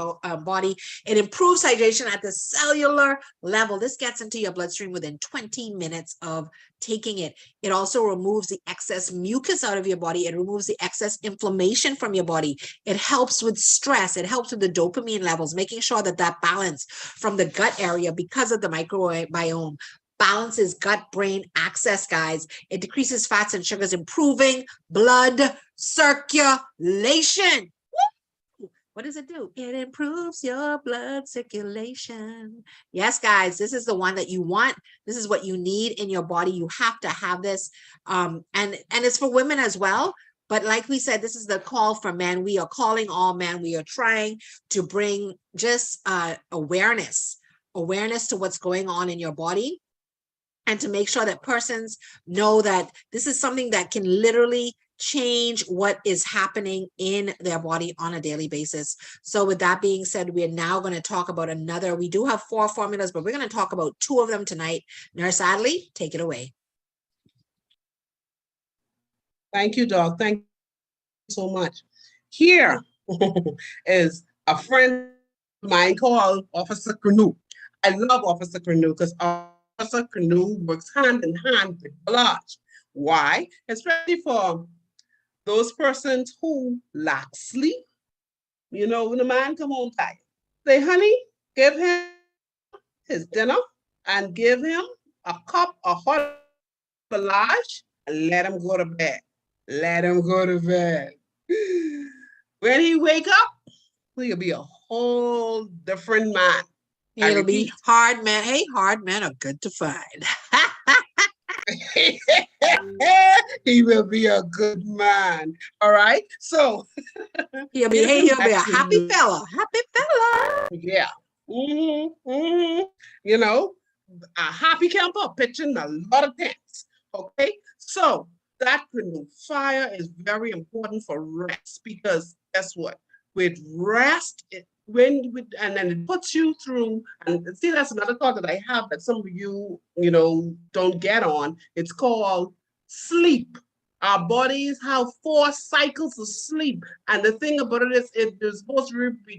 body. It improves hydration at the cellular level. This gets into your bloodstream within 20 minutes of taking it. It also removes the excess mucus out of your body. It removes the excess inflammation from your body. It helps with stress. It helps with the dopamine levels, making sure that that balance from the gut area, because of the microbiome, balances gut-brain access, guys. It decreases fats and sugars, improving blood circulation. What does it do? It improves your blood circulation. Yes, guys, this is the one that you want. This is what you need in your body. You have to have this. And it's for women as well. But like we said, this is the call for men. We are calling all men. We are trying to bring just awareness to what's going on in your body, and to make sure that persons know that this is something that can literally change what is happening in their body on a daily basis. So with that being said, we are now going to talk about another. We do have 4 formulas, but we're going to talk about 2 of them tonight. Nurse Adley, take it away. Thank you, Doc. Thank you so much. Here is a friend of mine called Officer Canoe. I love Officer Canoe because Officer Canoe works hand in hand with Belage. Why? Especially for those persons who lack sleep. You know, when a man come home tired, say, honey, give him his dinner and give him a cup of hot Belage and let him go to bed. Let him go to bed. When he wake up, he'll be a whole different man. It'll be hard men. Hey, hard men are good to find. He will be a good man. All right. So he'll be a happy fella. Happy fella. Yeah. You know, a happy camper pitching a lot of tents. Okay. So that Canoe fire is very important for rest, because guess what? With rest, and then it puts you through, and see, that's another thought that I have that some of you don't get on. It's called sleep. Our bodies have 4 cycles of sleep, and the thing about it is it is supposed to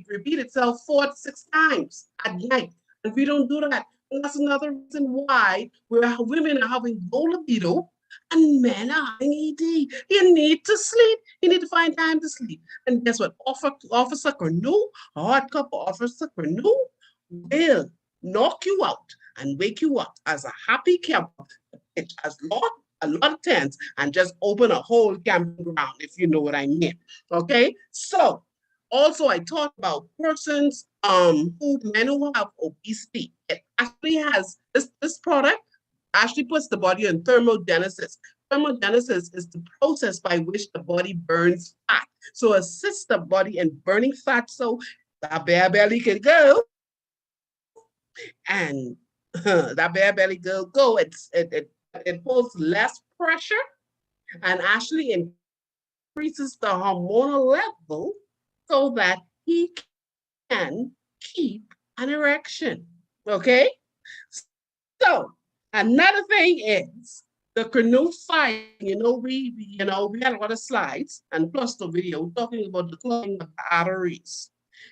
repeat itself 4 to 6 times at night, and we don't do that. And that's another reason why women are having low libido and men are having ED. You need to sleep. You need to find time to sleep. And guess what? Officer Canoe, a hot cup of Officer Canoe will knock you out and wake you up as a happy camper. It has a lot of tents and just open a whole camping ground, if you know what I mean. Okay? So also I talked about persons men who have obesity. It actually has this product actually puts the body in thermogenesis. Thermogenesis is the process by which the body burns fat. So assists the body in burning fat so that bare belly can go. And that bare belly go. It pulls less pressure and actually increases the hormonal level so that he can keep an erection. Okay? So another thing is the Canoe fire. We had a lot of slides and plus the video talking about the clogging of the arteries.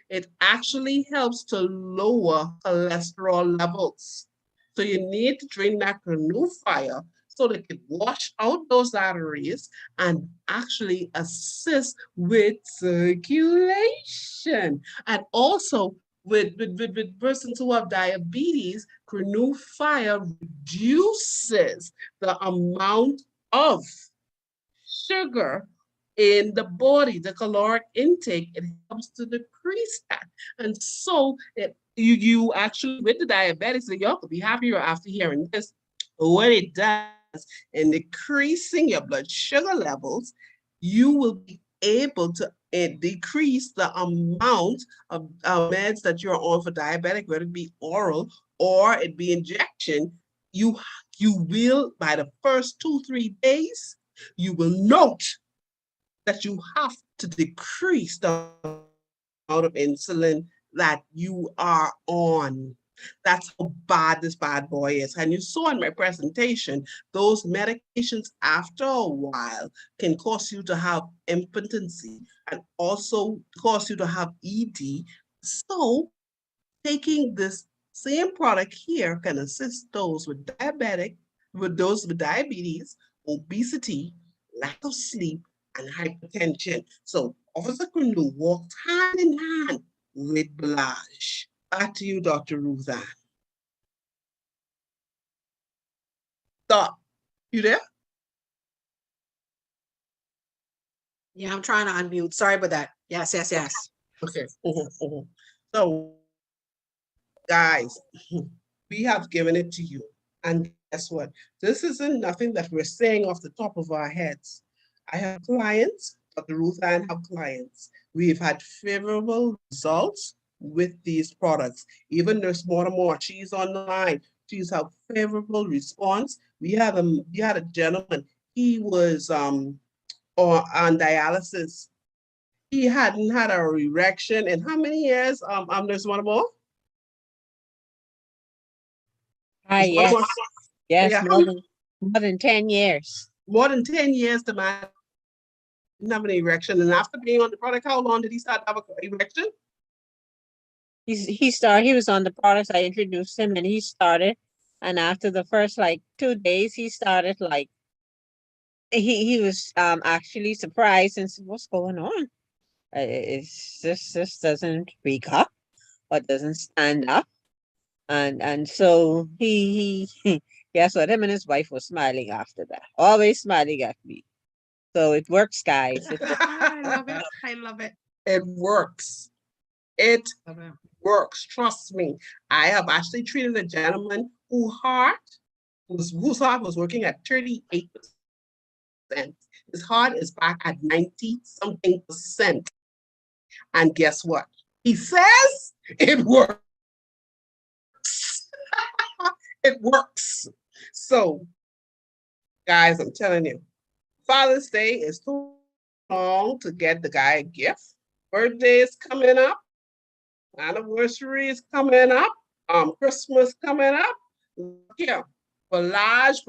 It actually helps to lower cholesterol levels. So you need to drink that Canoe fire so they can wash out those arteries and actually assist with circulation. And also with persons who have diabetes, Canoe fire reduces the amount of sugar in the body, the caloric intake. It helps to decrease that. And so it you actually with the diabetics, and y'all could be happier after hearing this. What it does in decreasing your blood sugar levels, you will be able to decrease the amount of meds that you're on for diabetic, whether it be oral or it be injection. You will, by the first 2-3 days, you will note that you have to decrease the amount of insulin that you are on. That's how bad this bad boy is. And you saw in my presentation, those medications after a while can cause you to have impotency and also cause you to have ED. So taking this same product here can assist those with those with diabetes, obesity, lack of sleep, and hypertension. So Officer Canoe walks hand in hand with Balaj. Back to you, Dr. Ruthann. Doc, you there? Yeah, I'm trying to unmute. Sorry about that. Yes. Okay. So, guys, we have given it to you. And guess what? This isn't nothing that we're saying off the top of our heads. I have clients, Dr. Ruthann have clients. We've had favorable results with these products. Even Nurse Mortimer, she's on the line. She's had favorable response. We had a gentleman, he was on dialysis. He hadn't had a erection in how many years? Nurse Mortimer? Yes, yes, Yeah. more than 10 years. More than 10 years, the man didn't have an erection. And after being on the product, how long did he start to have an erection? He was on the products. I introduced him and he started. And after the first 2 days, he started he was actually surprised and said, "What's going on? It's this doesn't wake up or doesn't stand up." And so he guess what? Him and his wife was smiling after that. Always smiling at me. So it works, guys. I love it. I love it. It works. It works. Trust me. I have actually treated a gentleman whose heart was working at 38%. His heart is back at 90-something%. And guess what? He says it works. It works. So, guys, I'm telling you, Father's Day is too long to get the guy a gift. Birthday is coming up. Anniversary is coming up. Christmas coming up. Here, Balaj.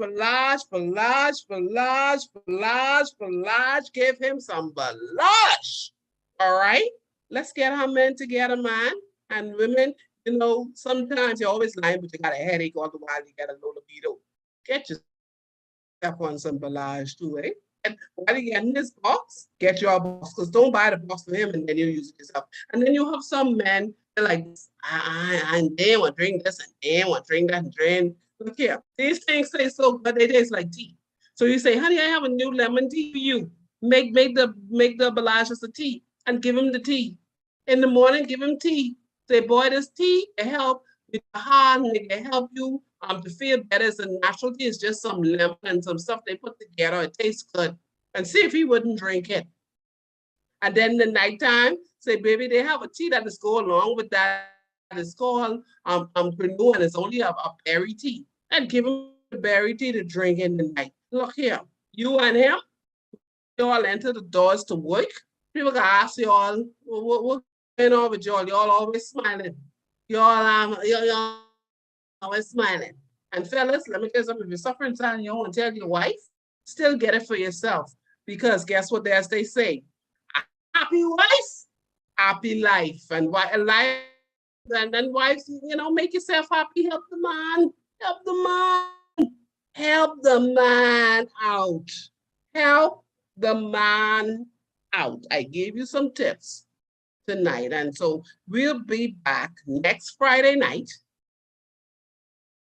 Give him some Balaj. All right? Let's get our men together, man. And women, sometimes you're always lying, but you got a headache all the while you got a low libido. Get yourself on some Balaj too, eh? And while you're getting this box, get your box, because don't buy the box for him and then you use it yourself. And then you have some men, they're like, they want to drink this and they want to drink that and drink. Look here, these things taste so good, they taste like tea. So you say, honey, I have a new lemon tea for you. Make the Balaj as a tea and give him the tea. In the morning, give him tea. Say, boy, this tea can help with the heart and it can help you to feel better. It's a natural tea. It's just some lemon and some stuff they put together. It tastes good. And see if he wouldn't drink it. And then the nighttime, say, baby, they have a tea that is go along with that. It's called Granola, and it's only a berry tea. And give him the berry tea to drink in the night. Look here, you and him, you all enter the doors to work. People can ask you all, what's going on with y'all? Y'all always smiling. Y'all always smiling. And fellas, let me tell you something. If you're suffering silence, you don't want to tell your wife, still get it for yourself. Because guess what, as they say, happy wife, happy life. And life, and then wives, make yourself happy, help the man out. Help the man out. I gave you some tips tonight. And so we'll be back next Friday night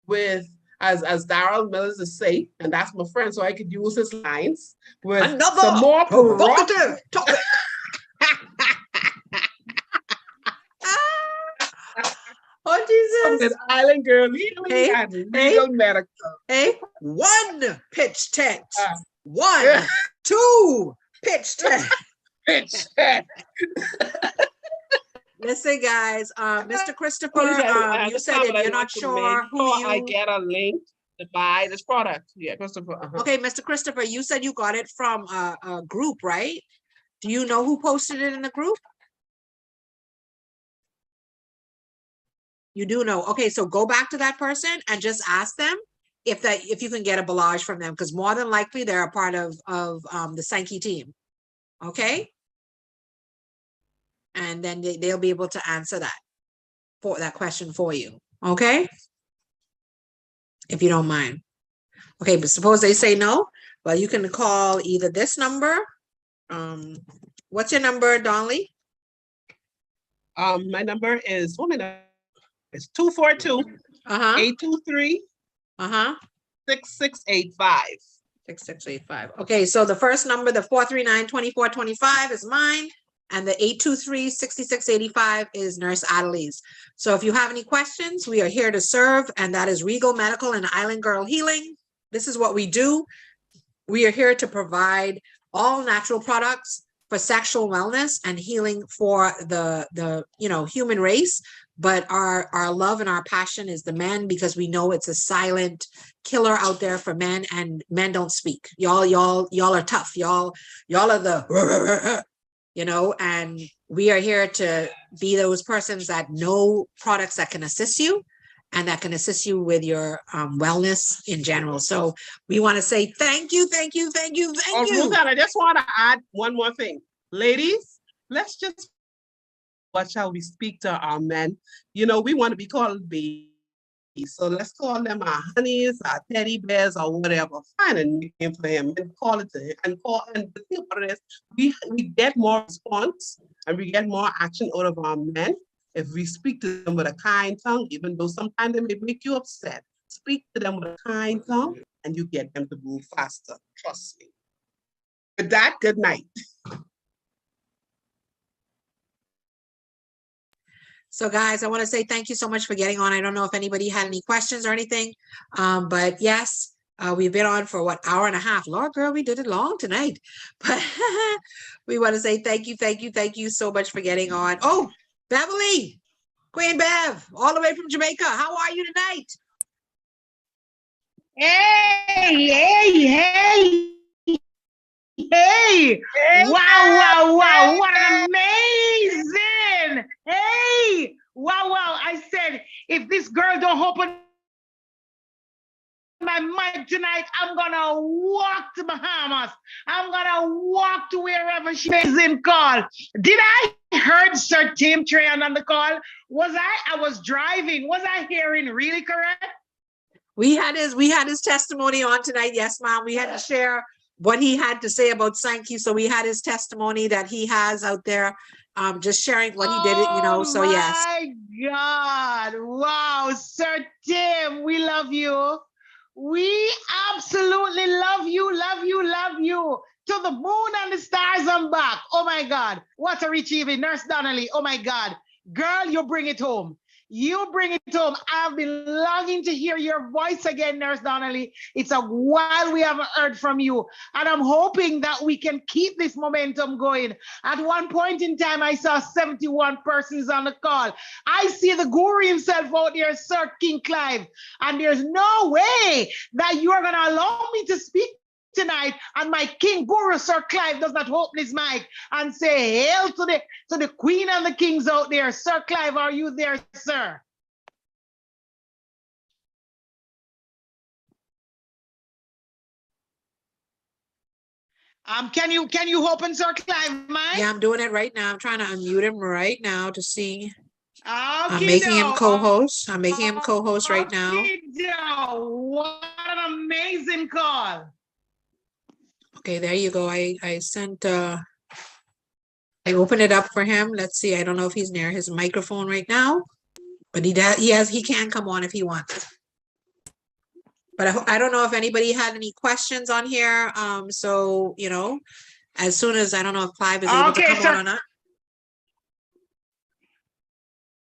with, as Daryl Mills is saying, and that's my friend, so I could use his lines, with Another some more provocative topic. With Island Girl Healing Hey, and hey. Legal Medical. Hey, one pitch tent. Ah. One, two pitch tent. Bitch. Listen, guys, Mr. Christopher, Please, you said that you're not sure who I you. get a link to buy this product. Yeah, Christopher. Okay, Mr. Christopher, you said you got it from a group, right? Do you know who posted it in the group? You do know. Okay, so go back to that person and just ask them if you can get a barrage from them, because more than likely they're a part of the Sankey team. Okay. And then they'll be able to answer that question for you. Okay. If you don't mind. Okay, but suppose they say no, well, you can call either this number. What's your number, Donnelly? My number is 242 Uh-huh. 823 Uh-huh. 6685. 6685. Okay, so the first number, the 439-2425 is mine, and the 823-6685 is Nurse Adelie's. So if you have any questions, we are here to serve, and that is Regal Medical and Island Girl Healing. This is what we do. We are here to provide all natural products for sexual wellness and healing for the human race. But our love and our passion is the men, because we know it's a silent killer out there for men, and men don't speak. Y'all are tough. Y'all are the, and we are here to be those persons that know products that can assist you and that can assist you with your wellness in general. So we want to say thank you. Ruth-Ann, I just want to add one more thing. Ladies, let's just watch how we speak to our men. We want to be called babies. So let's call them our honeys, our teddy bears, or whatever. Find a nickname for him and call it to him. And the thing about it is, we get more response and we get more action out of our men if we speak to them with a kind tongue, even though sometimes they may make you upset. Speak to them with a kind tongue and you get them to move faster. Trust me. With that, good night. So guys, I want to say thank you so much for getting on. I don't know if anybody had any questions or anything, but yes, we've been on for hour and a half. Lord, girl, we did it long tonight. But we want to say thank you so much for getting on. Oh, Beverly, Queen Bev, all the way from Jamaica. How are you tonight? Hey! Wow! What an amazing! Hey! Wow! I said, if this girl don't open my mic tonight, I'm gonna walk to Bahamas. I'm gonna walk to wherever she is in call. Did I heard Sir Tim Trayan on the call? I was driving. Was I hearing really correct? We had his testimony on tonight. Yes, ma'am. We had to share what he had to say about Sankey. So we had his testimony that he has out there, just sharing what he did, so yes. Oh my God. Wow. Sir Tim, we love you. We absolutely love you. To the moon and the stars and back. Oh my God. What a achievement. Nurse Donnelly. Oh my God. Girl, you bring it home. I've been longing to hear your voice again, Nurse Donnelly. It's a while we haven't heard from you. And I'm hoping that we can keep this momentum going. At one point in time, I saw 71 persons on the call. I see the guru himself out there, Sir King Clive. And there's no way that you are going to allow me to speak tonight and my king guru Sir Clive does not open his mic and say hail to the queen and the kings out there. Sir Clive, are you there, sir? Can you open Sir Clive mic? Yeah, I'm doing it right now. I'm trying to unmute him right now to see. I'm Okay, making him co-host. Right now. What an amazing call. Okay, there you go. I sent I opened it up for him. Let's see. I don't know if he's near his microphone right now, but he can come on if he wants. But I don't know if anybody had any questions on here. So, as soon as I don't know if Clive is able to come on or not.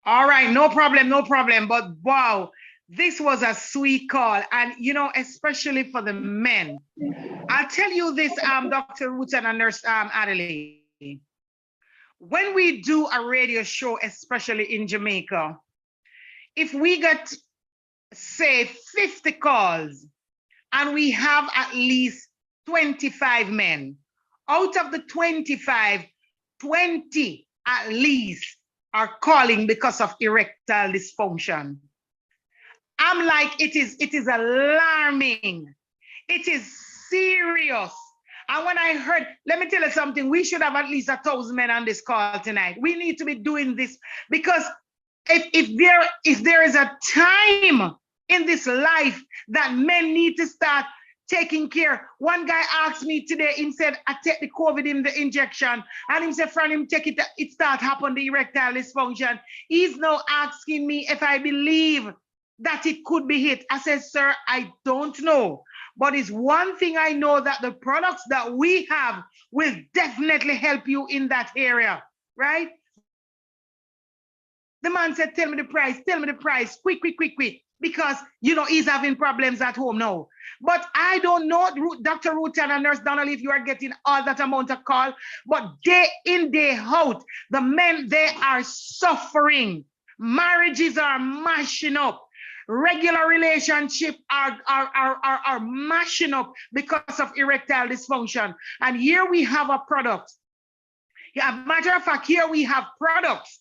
All right, no problem, no problem. But wow, this was a sweet call. And you know, especially for the men. I'll tell you this, Dr. Roots and Nurse Adelaide. When we do a radio show, especially in Jamaica, if we get, say, 50 calls and we have at least 25 men, out of the 25, 20 at least are calling because of erectile dysfunction. I'm like, it is alarming. It is serious. And when I heard, let me tell you something, we should have at least 1,000 men on this call tonight. We need to be doing this because if there is a time in this life that men need to start taking care. One guy asked me today, he said, I take the COVID in the injection. And he said, from him take it start happen, the erectile dysfunction. He's now asking me if I believe that it could be it. I said, sir, I don't know. But it's one thing I know, that the products that we have will definitely help you in that area, right? The man said, tell me the price, quick, because, you know, he's having problems at home now. But I don't know, Dr. Rutan and Nurse Donnelly, if you are getting all that amount of call, but day in, day out, the men, they are suffering. Marriages are mashing up. Regular relationships are mashing up because of erectile dysfunction. And here we have a product. Yeah, matter of fact, here we have products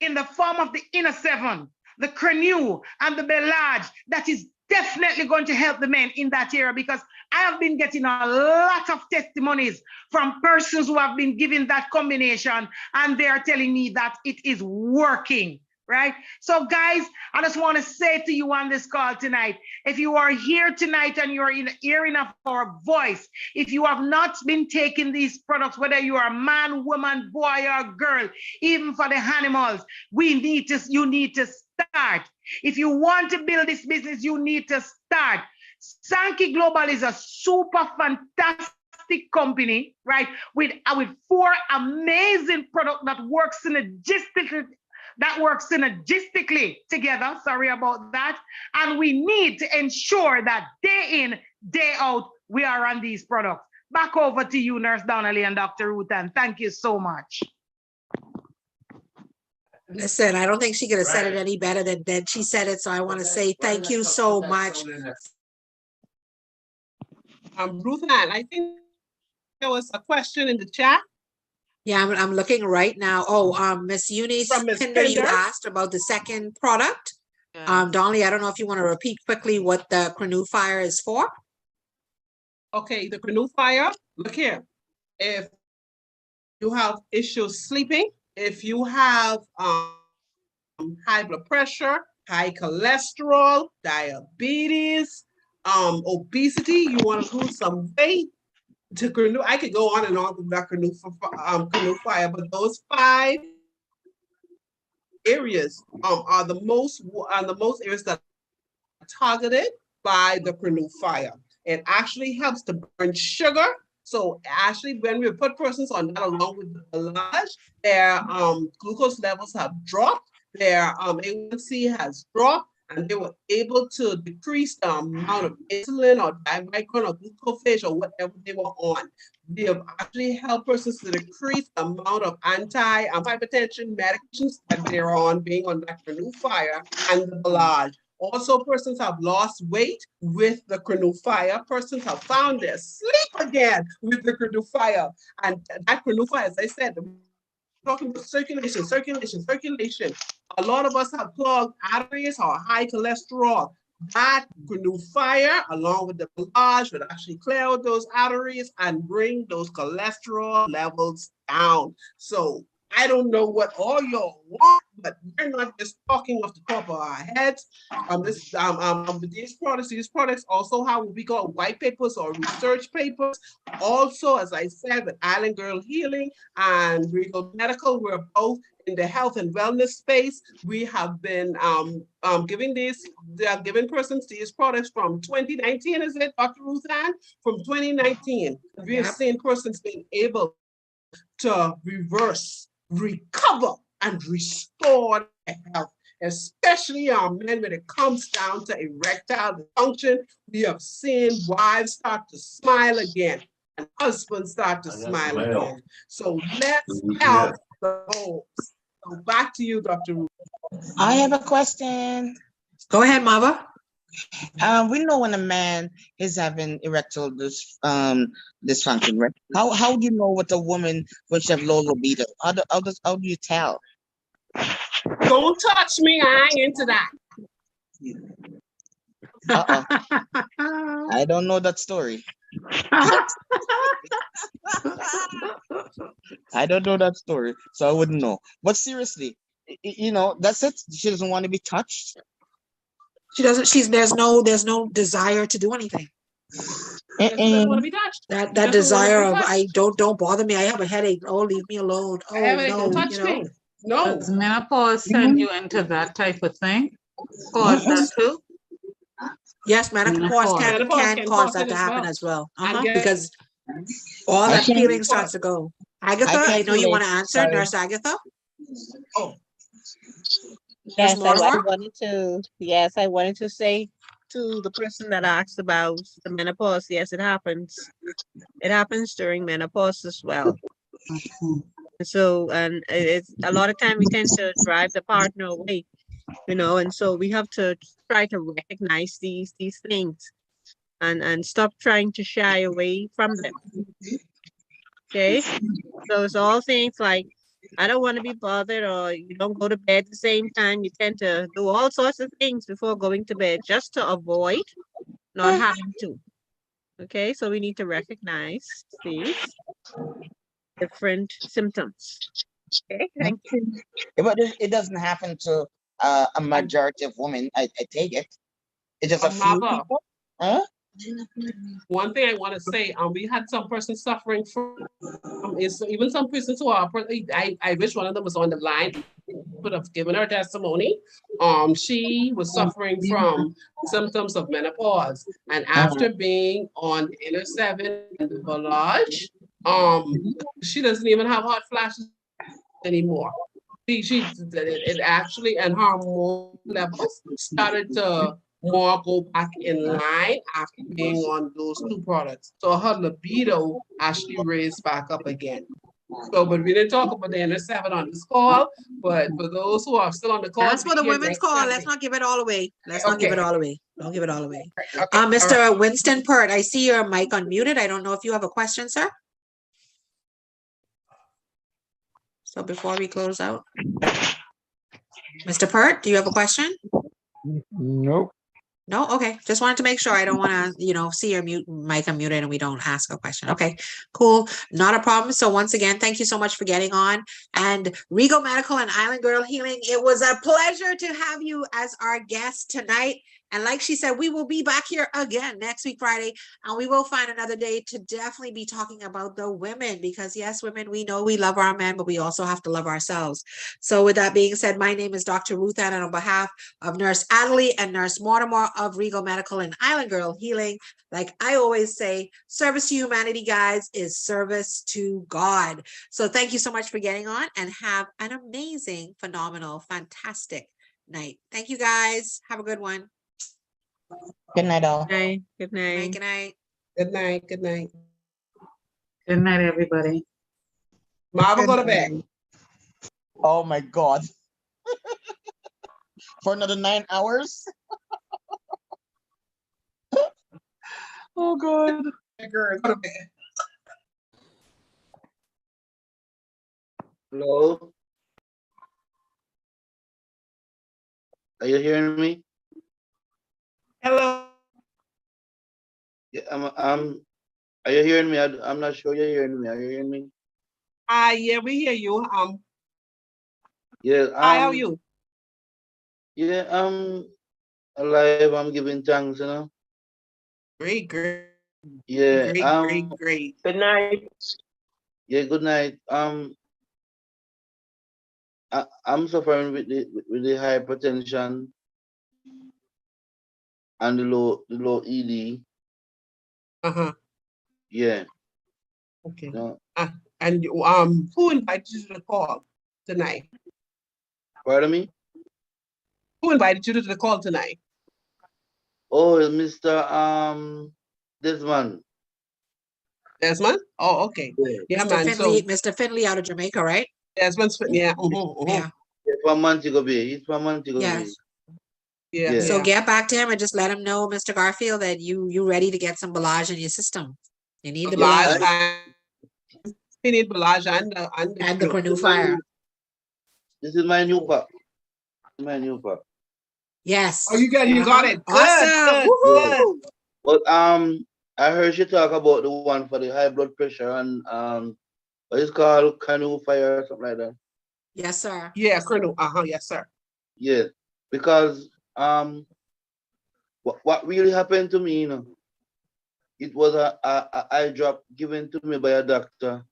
in the form of the Inner 7, the Crenew, and the Belage that is definitely going to help the men in that area, because I have been getting a lot of testimonies from persons who have been given that combination, and they are telling me that it is working. Right? So guys, I just want to say to you on this call tonight, if you are here tonight and you're hearing of our voice, if you have not been taking these products, whether you are a man, woman, boy, or girl, even for the animals, you need to start. If you want to build this business, you need to start. Sankey Global is a super fantastic company, right? With 4 amazing products that work synergistically together. Sorry about that. And we need to ensure that day in, day out, we are on these products. Back over to you, Nurse Donnelly and Dr. Rutan. Thank you so much. Listen, I don't think she could have said it any better than she said it. So I want to say thank you so much. Ruth Ann, I think there was a question in the chat. Yeah, I'm looking right now. Oh, Miss Eunice Pinder, you asked about the second product. Donnelly, I don't know if you want to repeat quickly what the Crenew Fire is for. Okay, the Crenew Fire, look here. If you have issues sleeping, if you have high blood pressure, high cholesterol, diabetes, obesity, you want to lose some weight, to Crenew, I could go on and on with that Crenew Fire, but those 5 areas are the most areas that are targeted by the Crenew Fire. It actually helps to burn sugar. So actually, when we put persons on that along with the Belage, their glucose levels have dropped, their A1C has dropped, and they were able to decrease the amount of insulin or dimicron or glucophage or whatever they were on. They have actually helped persons to decrease the amount of anti-hypertension medications that they're on, being on that Crenew Fire and the Belage. Also, persons have lost weight with the Crenew Fire. Persons have found their sleep again with the Crenew Fire. And that Crenew Fire, as I said, talking about circulation. A lot of us have clogged arteries or high cholesterol. That Crenew Fire, along with the Belage, would actually clear out those arteries and bring those cholesterol levels down. So I don't know what all y'all want, but we're not just talking off the top of our heads. These products also have what we call white papers or research papers. Also, as I said, with Island Girl Healing and Regal Medical, we're both in the health and wellness space. We have been giving persons these products from 2019, is it, Dr. Ruth Ann? From 2019, we have seen persons being able to recover and restore their health, especially our men when it comes down to erectile dysfunction. We have seen wives start to smile again and husbands start to smile again. So let's help the homes. So back to you, Dr. Ruth. I have a question. Go ahead, Mava. We know when a man is having erectile dysfunction, right? How do you know what a woman when she have low libido? How do you tell? Don't touch me, I ain't into that. I don't know that story. I don't know that story, so I wouldn't know. But seriously, that's it. She doesn't want to be touched. She doesn't. There's no desire to do anything. She doesn't want to be touched. That desire of don't bother me. I have a headache. Oh, leave me alone. Oh, Don't touch me. No. Does menopause send you into that type of thing? Cause that too? Yes, menopause can cause that to happen as well. Because all that feeling starts to go. Agatha, I know you want to answer, Nurse Agatha. Oh. Yes, I wanted to say to the person that asked about the menopause, yes, it happens. It happens during menopause as well. So, and it's a lot of time we tend to drive the partner away, and so we have to try to recognize these things and stop trying to shy away from them. Okay, so it's all things like, I don't want to be bothered, or you don't go to bed at the same time. You tend to do all sorts of things before going to bed just to avoid not having to. Okay, so we need to recognize these different symptoms. Okay, thank you. But it doesn't happen to a majority of women. I take it. It's just a few people. Huh? One thing I want to say, we had some person suffering from even some persons who are. I wish one of them was on the line. Would have given her testimony. She was suffering from symptoms of menopause, and after being on the Inner 7 and the Volage, she doesn't even have hot flashes anymore. It actually, and her hormone levels started to more go back in line after being on those two products. So her libido actually raised back up again. So, but we didn't talk about the Inner 7 on this call, but for those who are still on the call. That's for the women's call. Let's not give it all away. Not give it all away. Don't give it all away. Okay. Mr. Winston Pert, I see your mic unmuted. I don't know if you have a question, sir. So before we close out, Mr. Pert, do you have a question? Nope. No? Okay. Just wanted to make sure. I don't want to, see your mic unmuted and we don't ask a question. Okay, cool. Not a problem. So once again, thank you so much for getting on. And Regal Medical and Island Girl Healing, it was a pleasure to have you as our guest tonight. And like she said, we will be back here again next week, Friday, and we will find another day to definitely be talking about the women, because yes, women, we know we love our men, but we also have to love ourselves. So with that being said, my name is Dr. Ruth Ann, and on behalf of Nurse Adderley and Nurse Mortimer of Regal Medical and Island Girl Healing, like I always say, service to humanity, guys, is service to God. So thank you so much for getting on, and have an amazing, phenomenal, fantastic night. Thank you, guys. Have a good one. Good night, all. Good night. Good night. Good night. Good night. Good night, everybody. Marva, go to bed. Oh my God. For another 9 hours? Oh God. Girl, go to bed. Hello? Are you hearing me? Hello. Yeah, are you hearing me? I'm not sure you're hearing me. Are you hearing me? Yeah, we hear you. Yeah. Hi, how are you? Yeah, alive. I'm giving thanks, Great. Yeah. Great. Good night. Yeah, good night. I'm suffering with the hypertension and the low ED. Yeah. Okay. No. And who invited you to the call tonight? Pardon me? Who invited you to the call tonight? Oh, Mr. Desmond. Desmond? Oh, okay. Yeah, Mr. man. Finley, So Mr. Finley out of Jamaica, right? Desmond's, yeah. Yeah. He's from Montego Bay. He's from Montego Bay. Yes. Yeah, Yeah. So yeah. get back to him and just let him know, Mr. Garfield, that you ready to get some Balaj in your system. You need the Balaj Balaj and he need Balaj and the Cornu Fire. This is my new pup. This is my new pup. Yes. Oh, you got it. Good, Awesome. good, good. Woohoo. But I heard you talk about the one for the high blood pressure and what is called Canoe Fire or something like that. Yes, sir. Yeah, Colonel. Yes, sir. Yeah, because what really happened to me, it was a eye drop given to me by a doctor,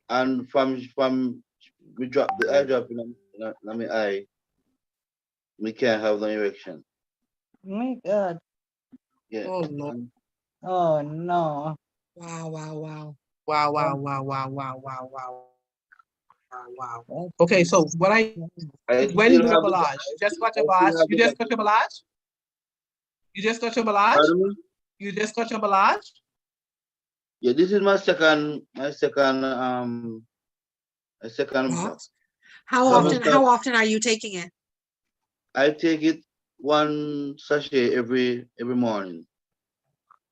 and from we drop the eye drop in my eye, we can't have no erection. My God. Yeah. Oh no. Oh no. Wow, wow, wow. Wow, wow, wow, wow, wow, wow, wow. Wow. Okay, so when still you have Balaj, you just got your I still Balaj. have You just got your Balaj? You just got your Balaj? Pardon me? You just got your Balaj? Yeah, this is my second Wow. How Seven often are you taking it? I take it one sachet every morning.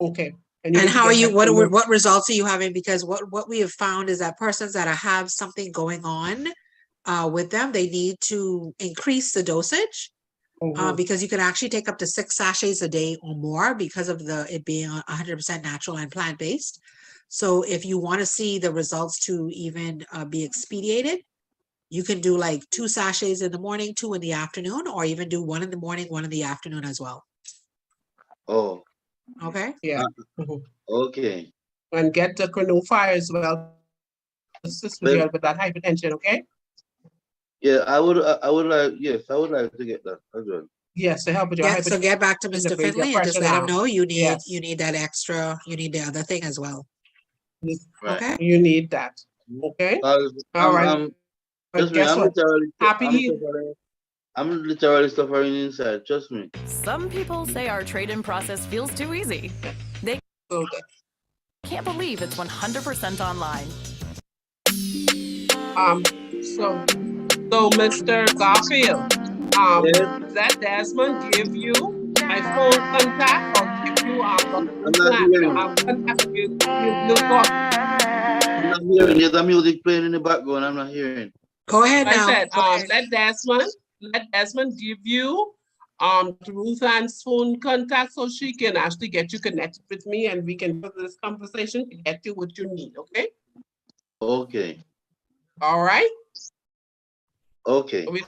Okay. And how are you, what results are you having? Because what we have found is that persons that have something going on with them, they need to increase the dosage because you can actually take up to 6 sachets a day or more because of it being 100% natural and plant-based. So if you want to see the results to even be expedited, you can do like 2 sachets in the morning, 2 in the afternoon, or even do 1 in the morning, 1 in the afternoon as well. Oh. Okay. Yeah. Okay. And get the Cornu Fire as well. Assist with that hypertension, okay? Yeah, I would like, yes, I would like to get that as well. Yes, to help with your hypertension. So get back to Mr. Finley and just let him know you need that extra, you need the other thing as well. Right. Okay. You need that. Okay. All right. Trust me, I'm literally suffering inside. Trust me. Some people say our trade-in process feels too easy. They can't believe it's 100% online. So Mr. Garfield, that Desmond give you my phone contact or give you contact you talk. I'm not hearing. There's a music playing in the background. I'm not hearing. Go ahead now. I said, let Desmond give you Ruth Ann's phone contact so she can actually get you connected with me and we can have this conversation to get you what you need, okay? Okay. All right? Okay. We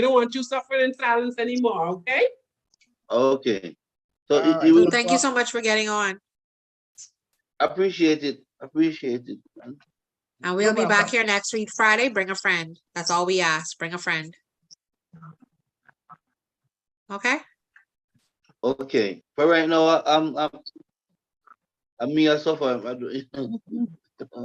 don't want you suffering in silence anymore, okay? Okay. So So thank you so much for getting on. Appreciate it. Appreciate it. And we'll be back here next week, Friday. Bring a friend. That's all we ask. Bring a friend. Okay? Okay. For right now, I'm me a suffer.